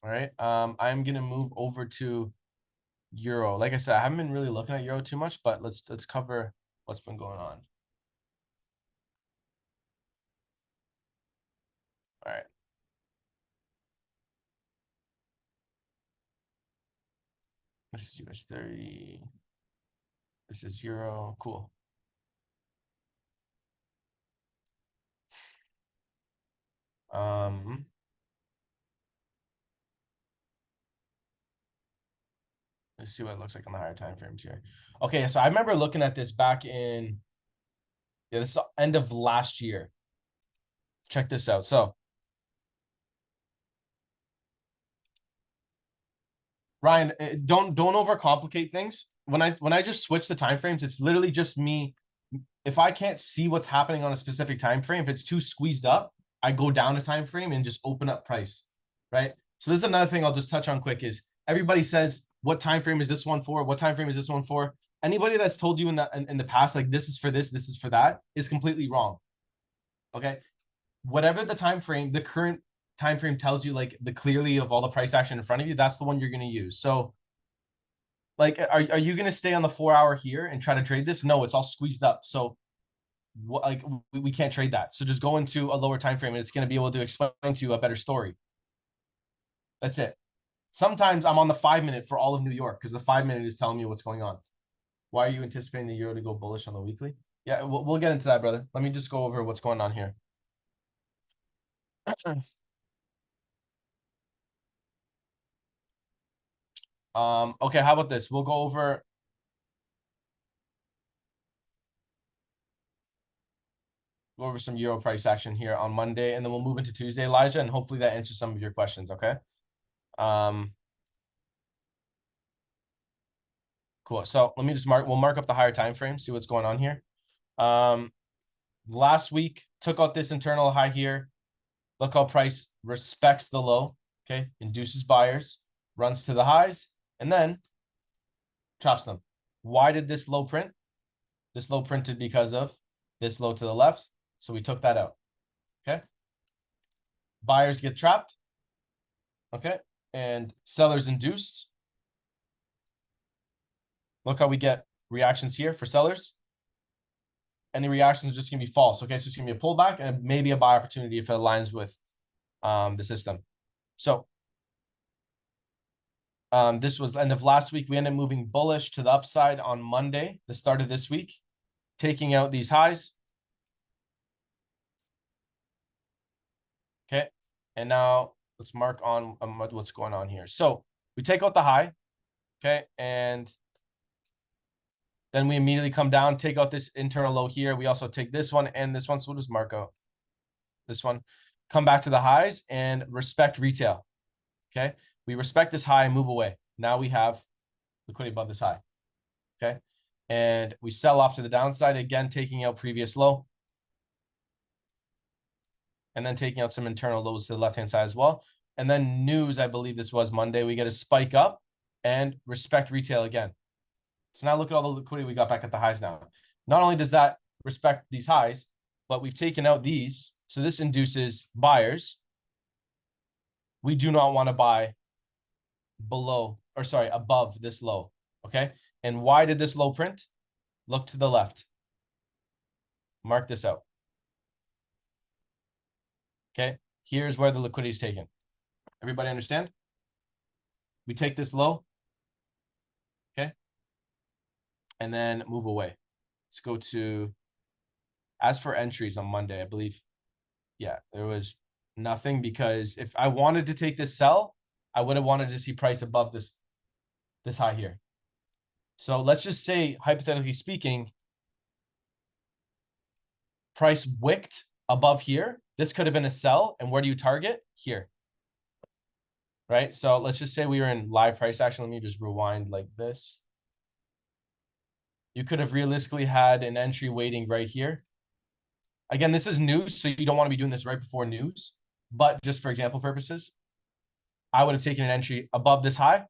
All right. I'm gonna move over to Euro. Like I said, I haven't been really looking at Euro too much, but let's cover what's been going on. All right. This is US30. This is Euro. Cool. Let's see what it looks like on the higher time frames here. Okay, so I remember looking at this back in this is end of last year. Check this out. So Ryan, don't overcomplicate things. When I just switch the time frames, it's literally just me. If I can't see what's happening on a specific time frame, if it's too squeezed up, I go down a time frame and just open up price, right? So this is another thing I'll just touch on quick is everybody says, what time frame is this one for? What time frame is this one for? Anybody that's told you in the past, like this is for this is for that, is completely wrong. Okay, whatever the time frame, the current time frame tells you like the clearly of all the price action in front of you, that's the one you're going to use. So like, are you going to stay on the 4 hour here and try to trade this? No, it's all squeezed up. So what, like we can't trade that. So just go into a lower time frame and it's going to be able to explain to you a better story. That's it. Sometimes I'm on the 5 minute for all of New York because the 5 minute is telling me what's going on. Why are you anticipating the euro to go bullish on the weekly? Yeah, we'll get into that, brother. Let me just go over what's going on here. Okay, how about this? We'll go over some euro price action here on Monday, and then we'll move into Tuesday, Elijah, and hopefully that answers some of your questions. Okay. Cool. So let me just we'll mark up the higher time frame, see what's going on here. Last week took out this internal high here. Look how price respects the low, okay? Induces buyers, runs to the highs, and then chops them. Why did this low print? This low printed because of this low to the left. So we took that out, okay? Buyers get trapped, okay? And sellers induced. Look how we get reactions here for sellers. And the reactions are just going to be false, okay? It's just going to be a pullback and maybe a buy opportunity if it aligns with the system. So this was the end of last week. We ended up moving bullish to the upside on Monday, the start of this week, taking out these highs. Okay, and now let's mark on what's going on here. So we take out the high, okay, and then we immediately come down, take out this internal low here. We also take this one and this one, so we'll just mark out this one. Come back to the highs and respect retail, okay? We respect this high and move away. Now we have liquidity above this high, okay? And we sell off to the downside, again, taking out previous low. And then taking out some internal lows to the left-hand side as well. And then news, I believe this was Monday, we get a spike up and respect retail again. So now look at all the liquidity we got back at the highs now. Not only does that respect these highs, but we've taken out these. So this induces buyers. We do not want to buy below, or sorry, above this low, okay? And why did this low print? Look to the left. Mark this out. Okay, here's where the liquidity is taken. Everybody understand? We take this low, okay? And then move away. Let's go to, as for entries on Monday, I believe, yeah, there was nothing, because if I wanted to take this sell, I would have wanted to see price above this high here. So let's just say, hypothetically speaking, price wicked above here. This could have been a sell. And where do you target? Here. Right? So let's just say we were in live price action. Let me just rewind like this. You could have realistically had an entry waiting right here. Again, this is news, so you don't want to be doing this right before news. But just for example purposes, I would have taken an entry above this high.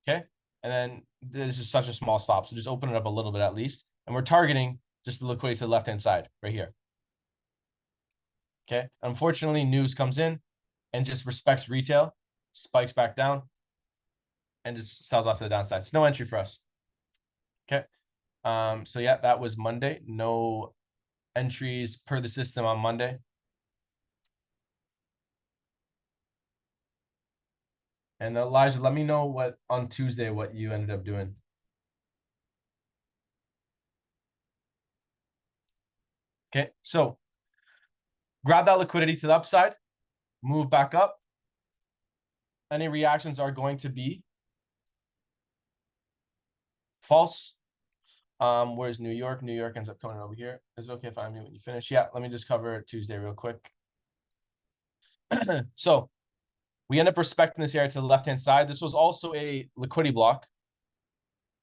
Okay. And then this is such a small stop. So just open it up a little bit at least. And we're targeting just the liquidity to the left-hand side right here. Okay. Unfortunately, news comes in and just respects retail, spikes back down, and just sells off to the downside. It's no entry for us. Okay. So yeah, that was Monday. No entries per the system on Monday. And Elijah, let me know what on Tuesday what you ended up doing. Okay, so grab that liquidity to the upside, move back up. Any reactions are going to be false. Where's New York? New York ends up coming over here. Is it okay if I mute when you finish? Yeah, let me just cover Tuesday real quick. So we end up respecting this area to the left-hand side. This was also a liquidity block,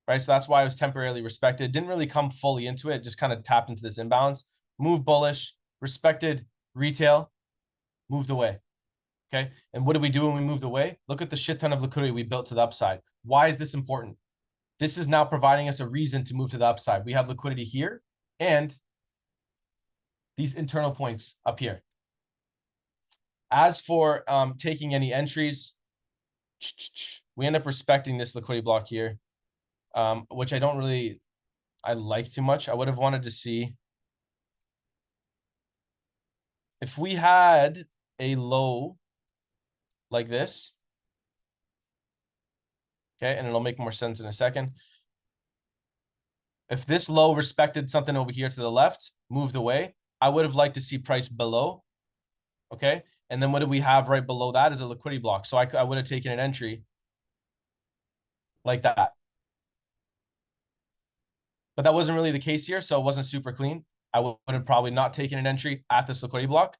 right? So that's why it was temporarily respected. Didn't really come fully into it. Just kind of tapped into this imbalance. Moved bullish, respected retail, moved away. Okay. And what did we do when we moved away? Look at the shit ton of liquidity we built to the upside. Why is this important? This is now providing us a reason to move to the upside. We have liquidity here and these internal points up here. As for taking any entries, we end up respecting this liquidity block here, which I like too much. I would have wanted to see if we had a low like this. Okay, and it'll make more sense in a second. If this low respected something over here to the left, moved away, I would have liked to see price below. Okay, and then what do we have right below that is a liquidity block. So I would have taken an entry like that. But that wasn't really the case here, so it wasn't super clean. I would have probably not taken an entry at this liquidity block.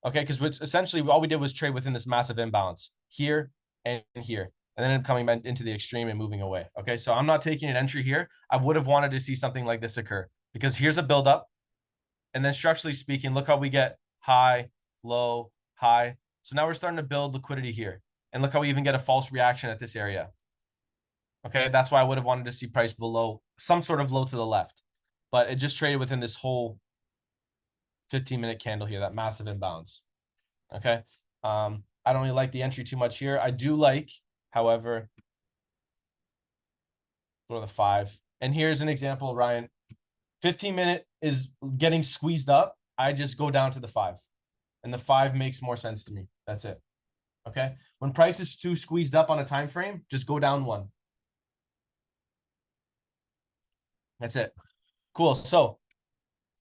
Okay, because essentially all we did was trade within this massive imbalance here and here, and then coming into the extreme and moving away. Okay, so I'm not taking an entry here. I would have wanted to see something like this occur, because here's a buildup. And then structurally speaking, look how we get high, low, high. So now we're starting to build liquidity here. And look how we even get a false reaction at this area. Okay, that's why I would have wanted to see price below some sort of low to the left. But it just traded within this whole 15-minute candle here, that massive imbalance. Okay. I don't really like the entry too much here. I do like, however, go to the 5. And here's an example, Ryan. 15-minute is getting squeezed up. I just go down to the 5. And the 5 makes more sense to me. That's it. Okay. When price is too squeezed up on a time frame, just go down 1. That's it. Cool. So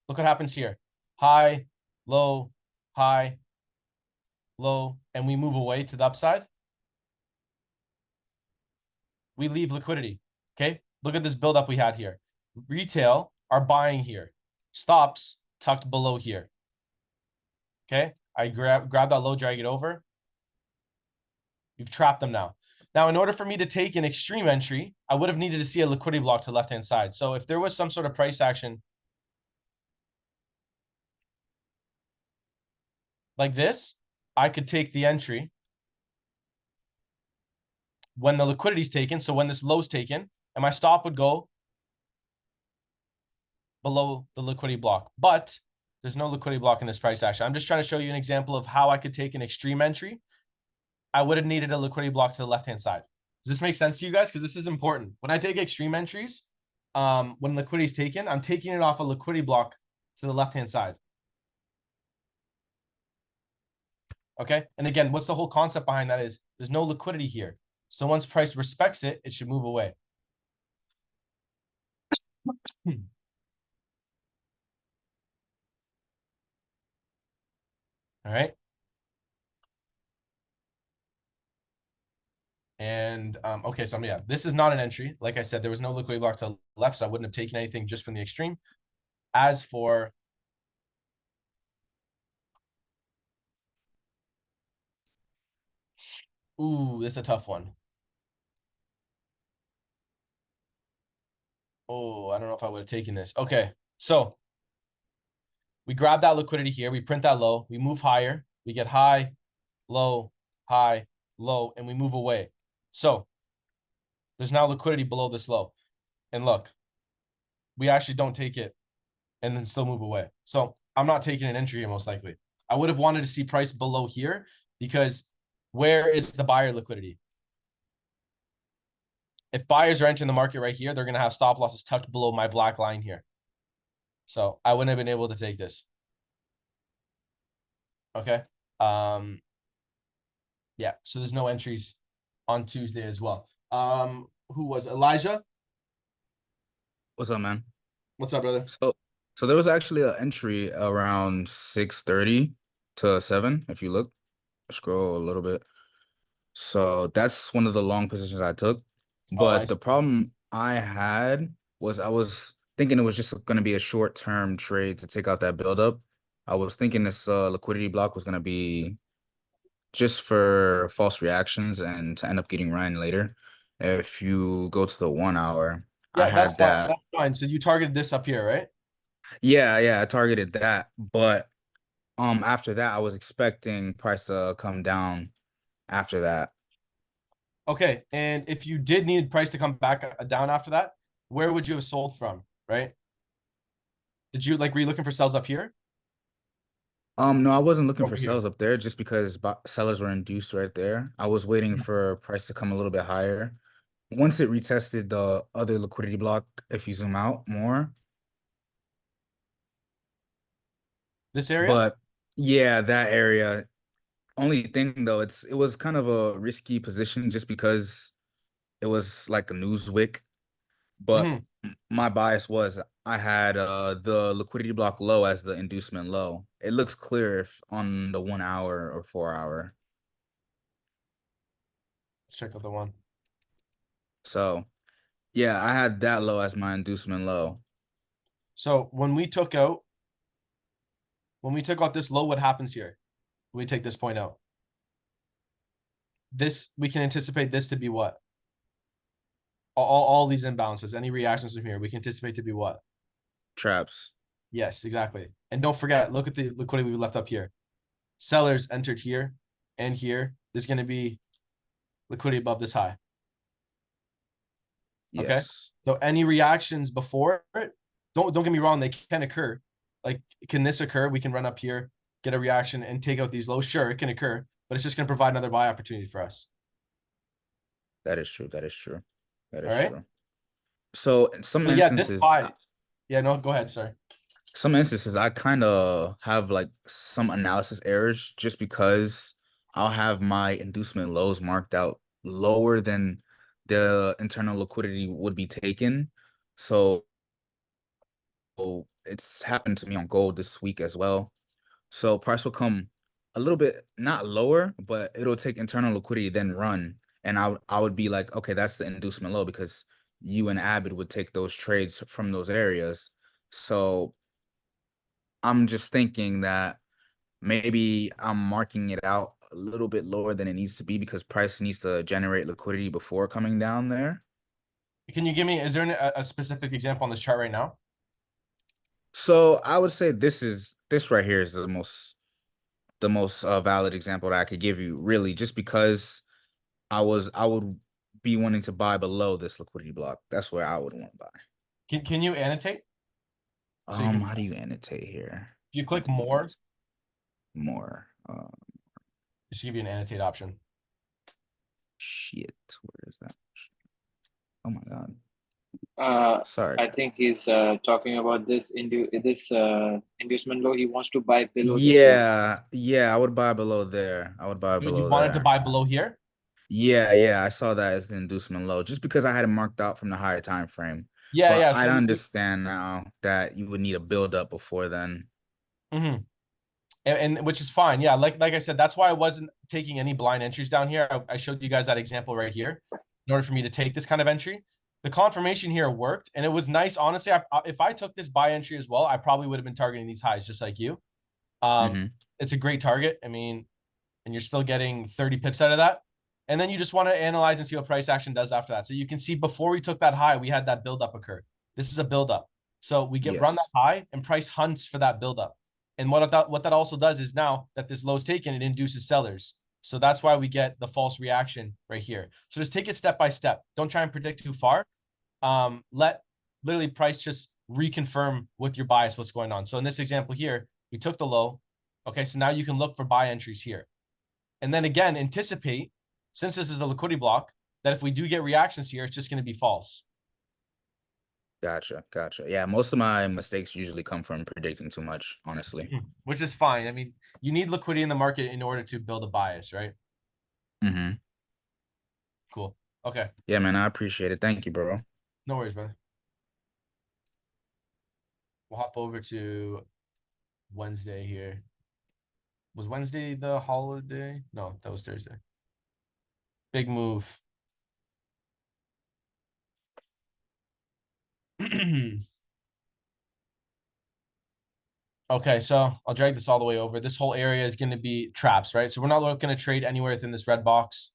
look what happens here. High, low, high, low, and we move away to the upside. We leave liquidity. Okay. Look at this buildup we had here. Retail are buying here. Stops tucked below here. Okay. I grab that low, drag it over. You've trapped them now. Now, in order for me to take an extreme entry, I would have needed to see a liquidity block to the left-hand side. So if there was some sort of price action like this, I could take the entry when the liquidity is taken. So when this low is taken, and my stop would go below the liquidity block. But there's no liquidity block in this price action. I'm just trying to show you an example of how I could take an extreme entry. I would have needed a liquidity block to the left-hand side. Does this make sense to you guys? Because this is important. When I take extreme entries, when liquidity is taken, I'm taking it off a liquidity block to the left-hand side. Okay. And again, what's the whole concept behind that is there's no liquidity here. So once price respects it, it should move away. All right. And okay, so yeah, this is not an entry. Like I said, there was no liquidity block to the left, so I wouldn't have taken anything just from the extreme. As for ooh, this is a tough one. Oh, I don't know if I would have taken this. Okay, so we grab that liquidity here, we print that low, we move higher, we get high, low, and we move away. So there's now liquidity below this low. And look, we actually don't take it and then still move away. So I'm not taking an entry here, most likely. I would have wanted to see price below here because where is the buyer liquidity? If buyers are entering the market right here, they're going to have stop losses tucked below my black line here. So I wouldn't have been able to take this. Okay. Yeah, so there's no entries on Tuesday as well. Who was Elijah? What's up, man? What's up, brother? So there was actually an entry around 6:30 to 7, if you look, scroll a little bit. So that's one of the long positions I took. But the problem I had was I was thinking it was just going to be a short-term trade to take out that buildup. I was thinking this liquidity block was going to be just for false reactions and to end up getting ran later. If you go to the 1 hour, I Yeah, had that's fine. that. That's fine. So you targeted this up here, right? Yeah, I targeted that. But after that, I was expecting price to come down after that. Okay, and if you did need price to come back down after that, where would you have sold from, right? Did you were you looking for sells up here? No, I wasn't looking for Over here. sales up there just because sellers were induced right there. I was waiting for price to come a little bit higher. Once it retested the other liquidity block, if you zoom out more. This area? But yeah, that area. Only thing though, it was kind of a risky position just because it was like a news wick. But my bias was I had the liquidity block low as the inducement low. It looks clear if on the 1 hour or 4 hour. Check out the one. So yeah, I had that low as my inducement low. So when we took out this low, what happens here? We take this point out. This we can anticipate this to be what? All these imbalances, any reactions from here, we can anticipate to be what? Traps. Yes, exactly. And don't forget, look at the liquidity we left up here. sellers entered here and here, there's going to be liquidity above this high. Okay. Yes. So any reactions before it, don't get me wrong, they can occur. Like, can this occur? We can run up here, get a reaction, and take out these lows. Sure, it can occur, but it's just going to provide another buy opportunity for us. That is true. That is true. That All is right. true. So in some So yeah, this instances, buy. Yeah, no, go ahead. Sorry. some instances I kind of have like some analysis errors just because I'll have my inducement lows marked out lower than the internal liquidity would be taken. So it's happened to me on gold this week as well. So price will come a little bit not lower, but it'll take internal liquidity then run. And I would be like, okay, that's the inducement low because you and Abbott would take those trades from those areas. So I'm just thinking that maybe I'm marking it out a little bit lower than it needs to be because price needs to generate liquidity before coming down there. Can you give me, is there a specific example on this chart right now? So I would say this right here is the most valid example that I could give you, really, just because I would be wanting to buy below this liquidity block. That's where I would want to buy. Can you annotate? So you can, How do you annotate here? if you click more, More. it should give you an annotate option. Shit. Where is that? Oh my God. Sorry. I think he's talking about this inducement low. He wants to buy below this low. Yeah, I would buy below there. I would buy You below wanted to there. buy below here? Yeah, I saw that as the inducement low, just because I had it marked out from the higher time frame. Yeah, But yeah. I So understand now that you would need a build up before then. and which is fine. Yeah, like I said, that's why I wasn't taking any blind entries down here. I showed you guys that example right here in order for me to take this kind of entry. The confirmation here worked, and it was nice. Honestly, if I took this buy entry as well, I probably would have been targeting these highs just like you. It's a great target. I mean, and you're still getting 30 pips out of that. And then you just want to analyze and see what price action does after that. So you can see before we took that high, we had that buildup occur. This is a buildup. So we run that high and price hunts for that buildup. And what that also does is now that this low is taken, it induces sellers. So that's why we get the false reaction right here. So just take it step by step. Don't try and predict too far. Let literally price just reconfirm with your bias what's going on. So in this example here, we took the low. Okay, so now you can look for buy entries here. And then again, anticipate, since this is a liquidity block, that if we do get reactions here, it's just going to be false. Gotcha. Yeah, most of my mistakes usually come from predicting too much, honestly. Which is fine. I mean, you need liquidity in the market in order to build a bias, right? Cool. Okay. Yeah, man, I appreciate it. Thank you, bro. No worries, brother. We'll hop over to Wednesday here. Was Wednesday the holiday? No, that was Thursday. Big move. Okay, so I'll drag this all the way over. This whole area is going to be traps, right? So we're not looking to trade anywhere within this red box.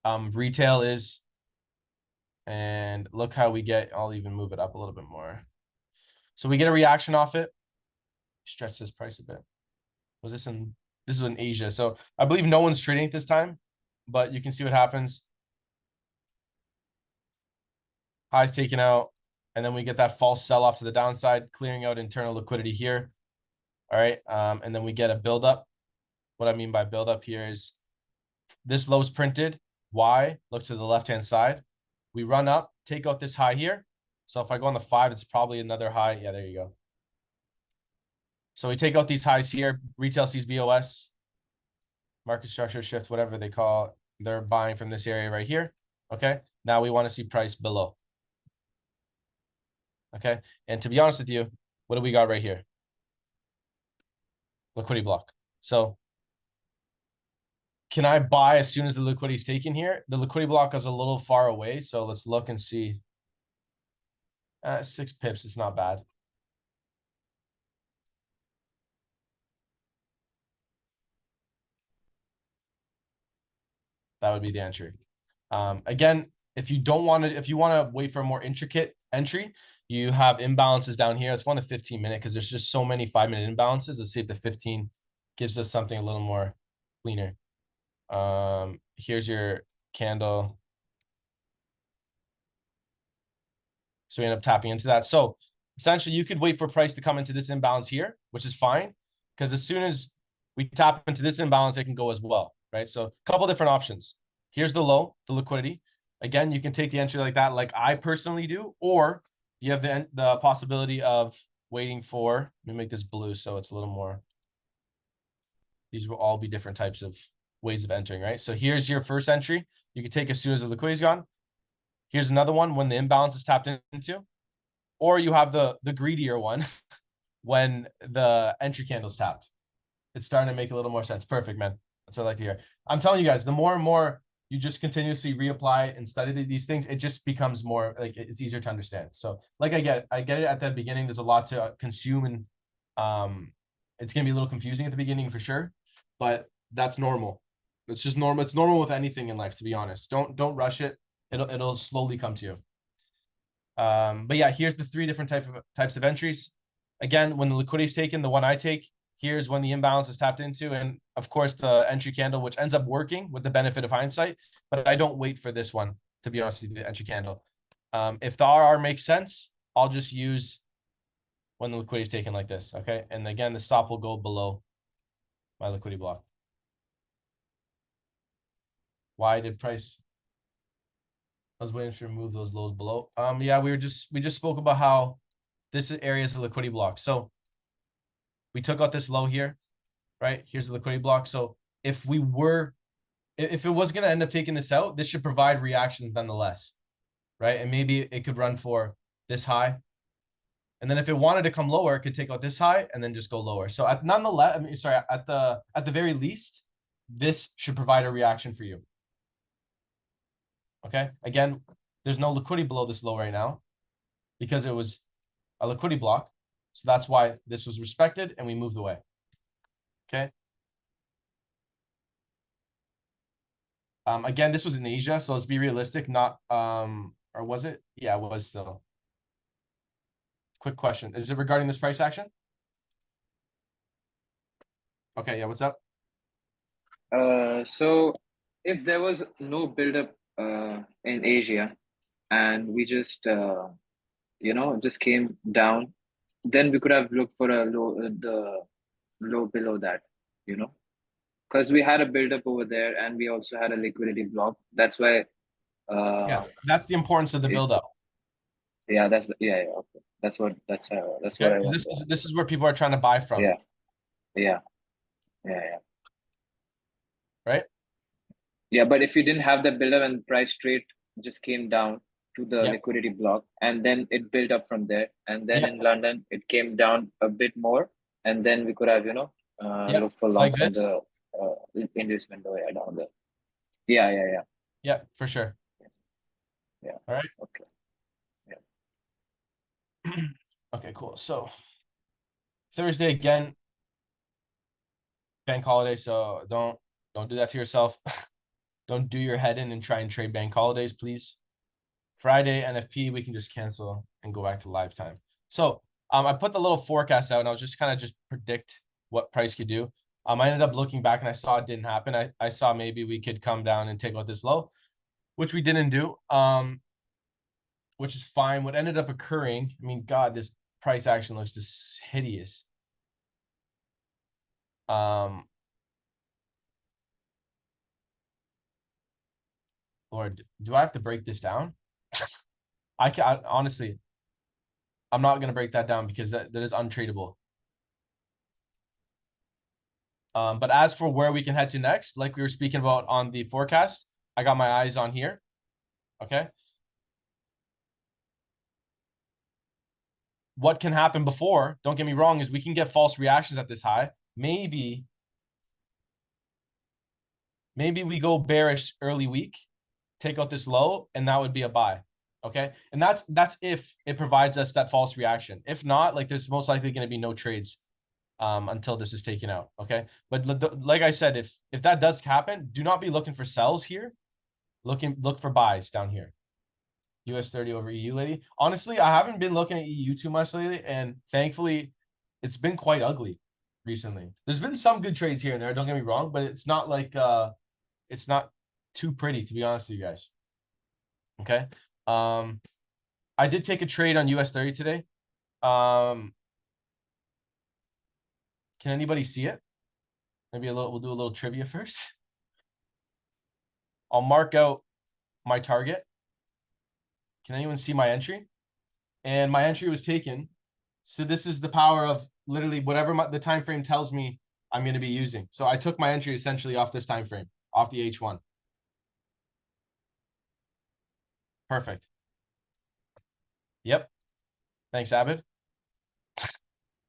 Retail is. And look how we get, I'll even move it up a little bit more. So we get a reaction off it. Stretch this price a bit. This is in Asia. So I believe no one's trading at this time, but you can see what happens. Highs taken out, and then we get that false sell off to the downside, clearing out internal liquidity here. All right. And then we get a buildup. What I mean by buildup here is this low is printed. Y, look to the left-hand side. We run up, take out this high here. So if I go on the 5, it's probably another high. Yeah, there you go. So we take out these highs here. Retail sees BOS. Market structure shift, whatever they call it. They're buying from this area right here. Okay. Now we want to see price below. Okay. And to be honest with you, what do we got right here? Liquidity block. So can I buy as soon as the liquidity is taken here? The liquidity block is a little far away. So let's look and see. 6 pips. It's not bad. That would be the entry. Again, if you want to wait for a more intricate entry, you have imbalances down here. It's 1 to 15 minute because there's just so many 5-minute imbalances. Let's see if the 15 gives us something a little more cleaner. Here's your candle. So we end up tapping into that. So essentially you could wait for price to come into this imbalance here, which is fine. Because as soon as we tap into this imbalance, it can go as well, right? So a couple different options. Here's the low, the liquidity. Again, you can take the entry like that, like I personally do, or you have the possibility of waiting for, let me make this blue so it's a little more, these will all be different types of ways of entering, right? So here's your first entry. You can take as soon as the liquidity's gone. Here's another one when the imbalance is tapped into, or you have the greedier one when the entry candle's tapped. It's starting to make a little more sense. Perfect, man. That's what I like to hear. I'm telling you guys, the more and more you just continuously reapply and study these things, it just becomes more like it's easier to understand. So like I get it at the beginning. There's a lot to consume, and it's gonna be a little confusing at the beginning for sure, but that's normal. It's just normal. It's normal with anything in life, to be honest. Don't rush it. It'll slowly come to you. But yeah, here's the 3 different types of entries. Again, when the liquidity is taken, the one I take, here's when the imbalance is tapped into, and of course the entry candle, which ends up working with the benefit of hindsight, but I don't wait for this one, to be honest with you, the entry candle. If the RR makes sense, I'll just use when the liquidity is taken like this, okay? And again, the stop will go below my liquidity block. Why did price? I was waiting to remove those lows below. Yeah, we just spoke about how this area is a liquidity block. So we took out this low here, right? Here's the liquidity block. So if it was going to end up taking this out, this should provide reactions nonetheless, right? And maybe it could run for this high. And then if it wanted to come lower, it could take out this high and then just go lower. So at the very least, this should provide a reaction for you. Okay. Again, there's no liquidity below this low right now because it was a liquidity block. So that's why this was respected and we moved away. Okay. Again, this was in Asia, so let's be realistic. Not or was it? Yeah, it was still. Quick question. Is it regarding this price action? Okay, yeah, what's up? So if there was no buildup in Asia and we just just came down, then we could have looked for a low, the low below that, because we had a buildup over there and we also had a liquidity block. That's why. Yes, that's the importance of the buildup. Yeah, okay. That's what I want. This is where people are trying to buy from. Yeah. Right? Yeah, but if you didn't have the buildup and price straight just came down to the liquidity block and then it built up from there, and then in London it came down a bit more, and then we could have looked for long like from the inducement down there. Yeah, for sure. Yeah. All right. Okay. Okay, cool. So Thursday again, bank holiday. So don't do that to yourself. Don't do your head in and try and trade bank holidays, please. Friday NFP, we can just cancel and go back to live time. So I put the little forecast out and I was just kind of predict what price could do. I ended up looking back and I saw it didn't happen. I saw maybe we could come down and take out this low, which we didn't do. Which is fine. What ended up occurring, I mean, God, this price action looks just hideous. Lord, do I have to break this down? Honestly, I'm not going to break that down because that is untradeable. But as for where we can head to next, like we were speaking about on the forecast, I got my eyes on here. Okay. What can happen before, don't get me wrong, is we can get false reactions at this high. Maybe we go bearish early week, take out this low, and that would be a buy. Okay. And that's if it provides us that false reaction. If not, like there's most likely going to be no trades until this is taken out. Okay. But like I said, if that does happen, do not be looking for sells here. Look for buys down here. US 30 over EU lady. Honestly, I haven't been looking at EU too much lately, and thankfully it's been quite ugly recently. There's been some good trades here and there, don't get me wrong, but it's not like it's not too pretty, to be honest with you guys. Okay. I did take a trade on US 30 today. Can anybody see it? Maybe we'll do a little trivia first. I'll mark out my target. Can anyone see my entry? And my entry was taken. So this is the power of literally whatever the time frame tells me I'm going to be using. So I took my entry essentially off this time frame, off the H1. Perfect. Yep. Thanks, Abid.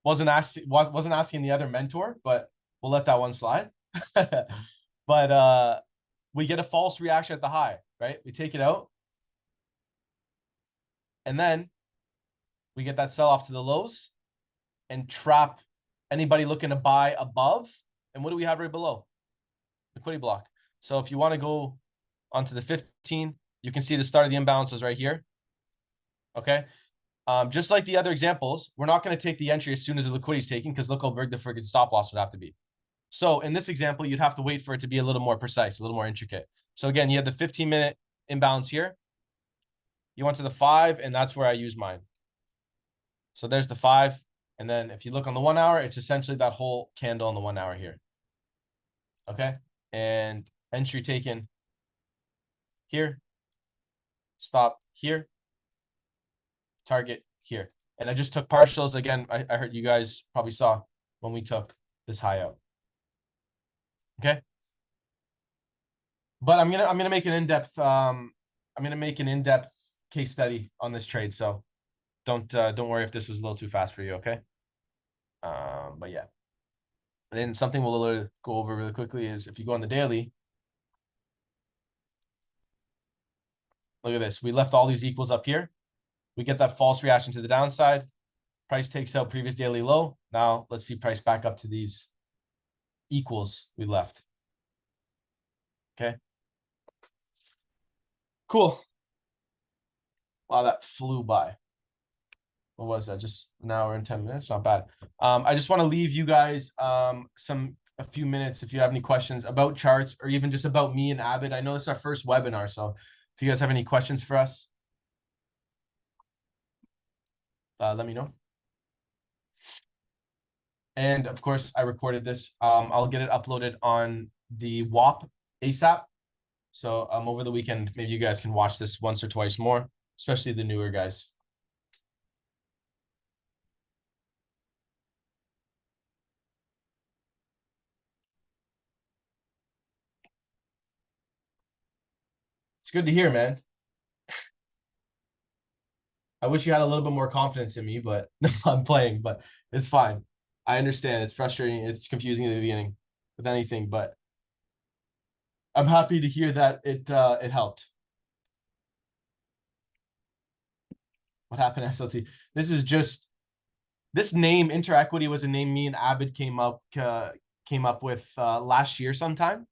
Wasn't asking the other mentor, but we'll let that one slide. But we get a false reaction at the high, right? We take it out. And then we get that sell off to the lows and trap anybody looking to buy above. And what do we have right below? Liquidity block. So if you want to go onto the 15, you can see the start of the imbalances right here. Okay. Just like the other examples, we're not going to take the entry as soon as the liquidity is taken because look how big the friggin' stop loss would have to be. So in this example, you'd have to wait for it to be a little more precise, a little more intricate. So again, you have the 15-minute imbalance here. You went to the 5, and that's where I use mine. So there's the 5. And then if you look on the 1 hour, it's essentially that whole candle on the 1 hour here. Okay. And entry taken here. Stop here. Target here. And I just took partials. Again, I heard you guys probably saw when we took this high out. Okay. But I'm gonna make an in-depth case study on this trade. So don't worry if this was a little too fast for you, okay? But yeah. And then something we'll go over really quickly is if you go on the daily, look at this. We left all these equals up here. We get that false reaction to the downside. Price takes out previous daily low. Now let's see price back up to these equals we left. Okay. Cool. Wow, that flew by. What was that? Just an hour and 10 minutes. Not bad. I just want to leave you guys a few minutes if you have any questions about charts or even just about me and Abid. I know this is our first webinar, so if you guys have any questions for us, let me know. And of course, I recorded this. I'll get it uploaded on the WAP ASAP. So over the weekend, maybe you guys can watch this once or twice more, especially the newer guys. It's good to hear, man. I wish you had a little bit more confidence in me, but I'm playing, but it's fine. I understand. It's frustrating. It's confusing in the beginning with anything, but I'm happy to hear that it helped. What happened, SLT? This is just this name, Interequity, was a name me and Abid came up with last year sometime.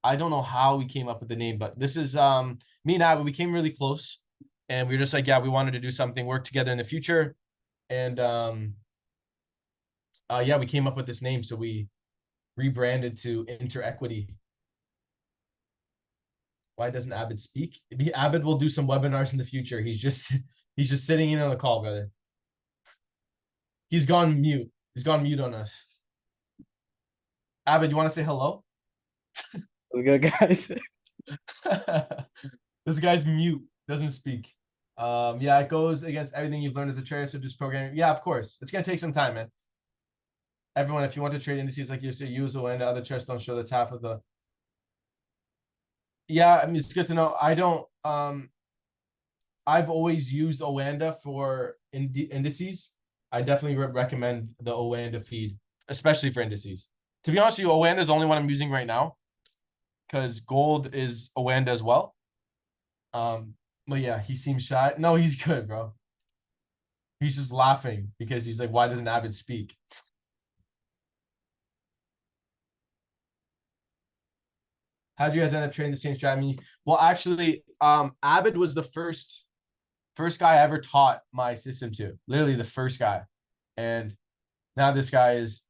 I don't know how we came up with the name, but this is me and Abid, we came really close. And we were just like, yeah, we wanted to do something, work together in the future. And yeah, we came up with this name. So we rebranded to Interequity. Why doesn't Abid speak? Abid will do some webinars in the future. He's just sitting in on the call, brother. He's gone mute. He's gone mute on us. Abid, you want to say hello? What's good, guys? This guy's mute, doesn't speak. Yeah, it goes against everything you've learned as a trader, so just programming. Yeah, of course. It's gonna take some time, man. Everyone, if you want to trade indices like you say, use Oanda, other charts don't show that's half of the. Yeah, I mean it's good to know. I don't I've always used Oanda for indices. I definitely recommend the Oanda feed, especially for indices. To be honest with you, Oanda is the only one I'm using right now because gold is Oanda as well. But yeah, he seems shy. No, he's good, bro. He's just laughing because he's like, why doesn't Abid speak? How'd you guys end up trading the same strategy? Well, actually, Abid was the first guy I ever taught my system to. Literally the first guy. And now this guy is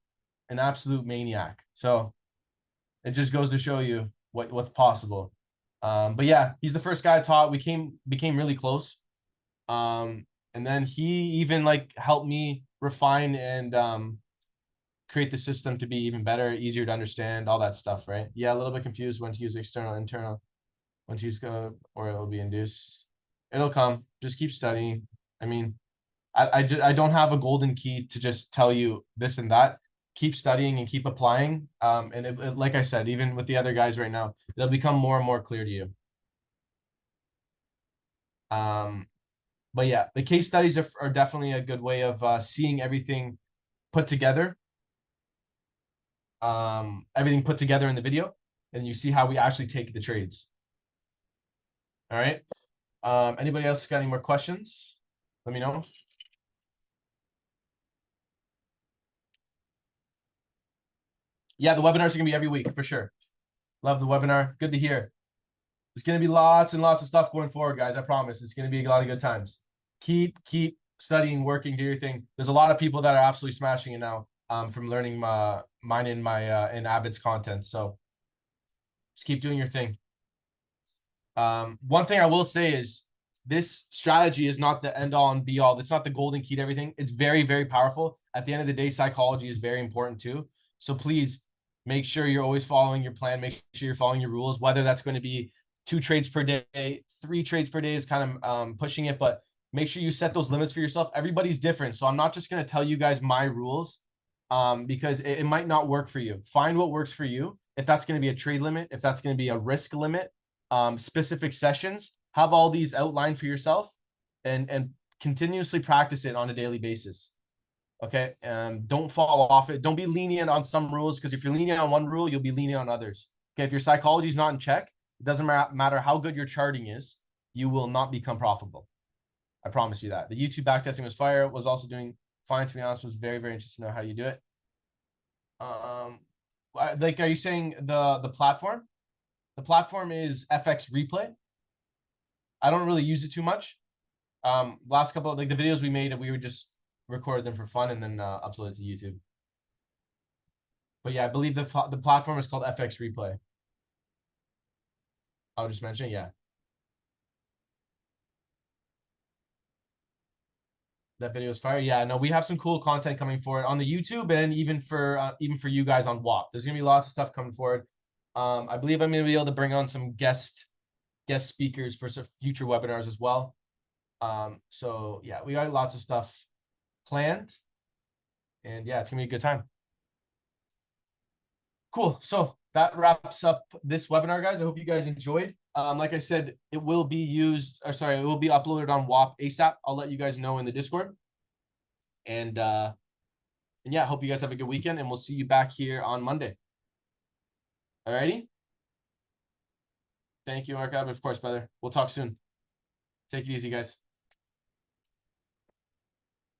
an absolute maniac. So it just goes to show you what's possible. But yeah, he's the first guy I taught. We became really close. And then he even like helped me refine and create the system to be even better, easier to understand, all that stuff, right? Yeah, a little bit confused when to use external, internal, when to use or it'll be induced. It'll come. Just keep studying. I mean, I don't have a golden key to just tell you this and that. Keep studying and keep applying. And like I said, even with the other guys right now, it'll become more and more clear to you. But yeah, the case studies are definitely a good way of seeing everything put together. Everything put together in the video, and you see how we actually take the trades. All right. Anybody else got any more questions? Let me know. Yeah, the webinars are gonna be every week for sure. Love the webinar. Good to hear. There's gonna be lots and lots of stuff going forward, guys. I promise. It's gonna be a lot of good times. Keep studying, working, do your thing. There's a lot of people that are absolutely smashing it now. From learning mine in Avid's content. So just keep doing your thing. One thing I will say is this strategy is not the end all and be all. It's not the golden key to everything. It's very, very powerful. At the end of the day, psychology is very important too. So please make sure you're always following your plan. Make sure you're following your rules, whether that's going to be 2 trades per day, 3 trades per day is kind of pushing it, but make sure you set those limits for yourself. Everybody's different. So I'm not just going to tell you guys my rules because it might not work for you. Find what works for you. If that's going to be a trade limit, if that's going to be a risk limit, specific sessions, have all these outlined for yourself and continuously practice it on a daily basis. Okay. Don't fall off it. Don't be lenient on some rules, because if you're lenient on one rule, you'll be lenient on others. Okay. If your psychology is not in check, it doesn't matter how good your charting is, you will not become profitable. I promise you that. The YouTube backtesting was fire. Was also doing fine, to be honest. Was very, very interested to know how you do it. Like, are you saying the platform? The platform is FX Replay. I don't really use it too much. Last couple of, like, the videos we made, we would just record them for fun and then upload it to YouTube. But yeah, I believe the platform is called FX Replay. I'll just mention it, yeah. That video is fire. Yeah, no, we have some cool content coming forward on the YouTube, and even for you guys on WAP. There's gonna be lots of stuff coming forward. I believe I'm gonna be able to bring on some guest speakers for some future webinars as well. So yeah, we got lots of stuff planned, and yeah, it's gonna be a good time. Cool. So that wraps up this webinar, guys. I hope you guys enjoyed. Like I said, it will be it will be uploaded on WAP ASAP. I'll let you guys know in the Discord. And yeah, hope you guys have a good weekend, and we'll see you back here on Monday. Alrighty. Thank you, Mark. Of course, brother. We'll talk soon. Take it easy, guys.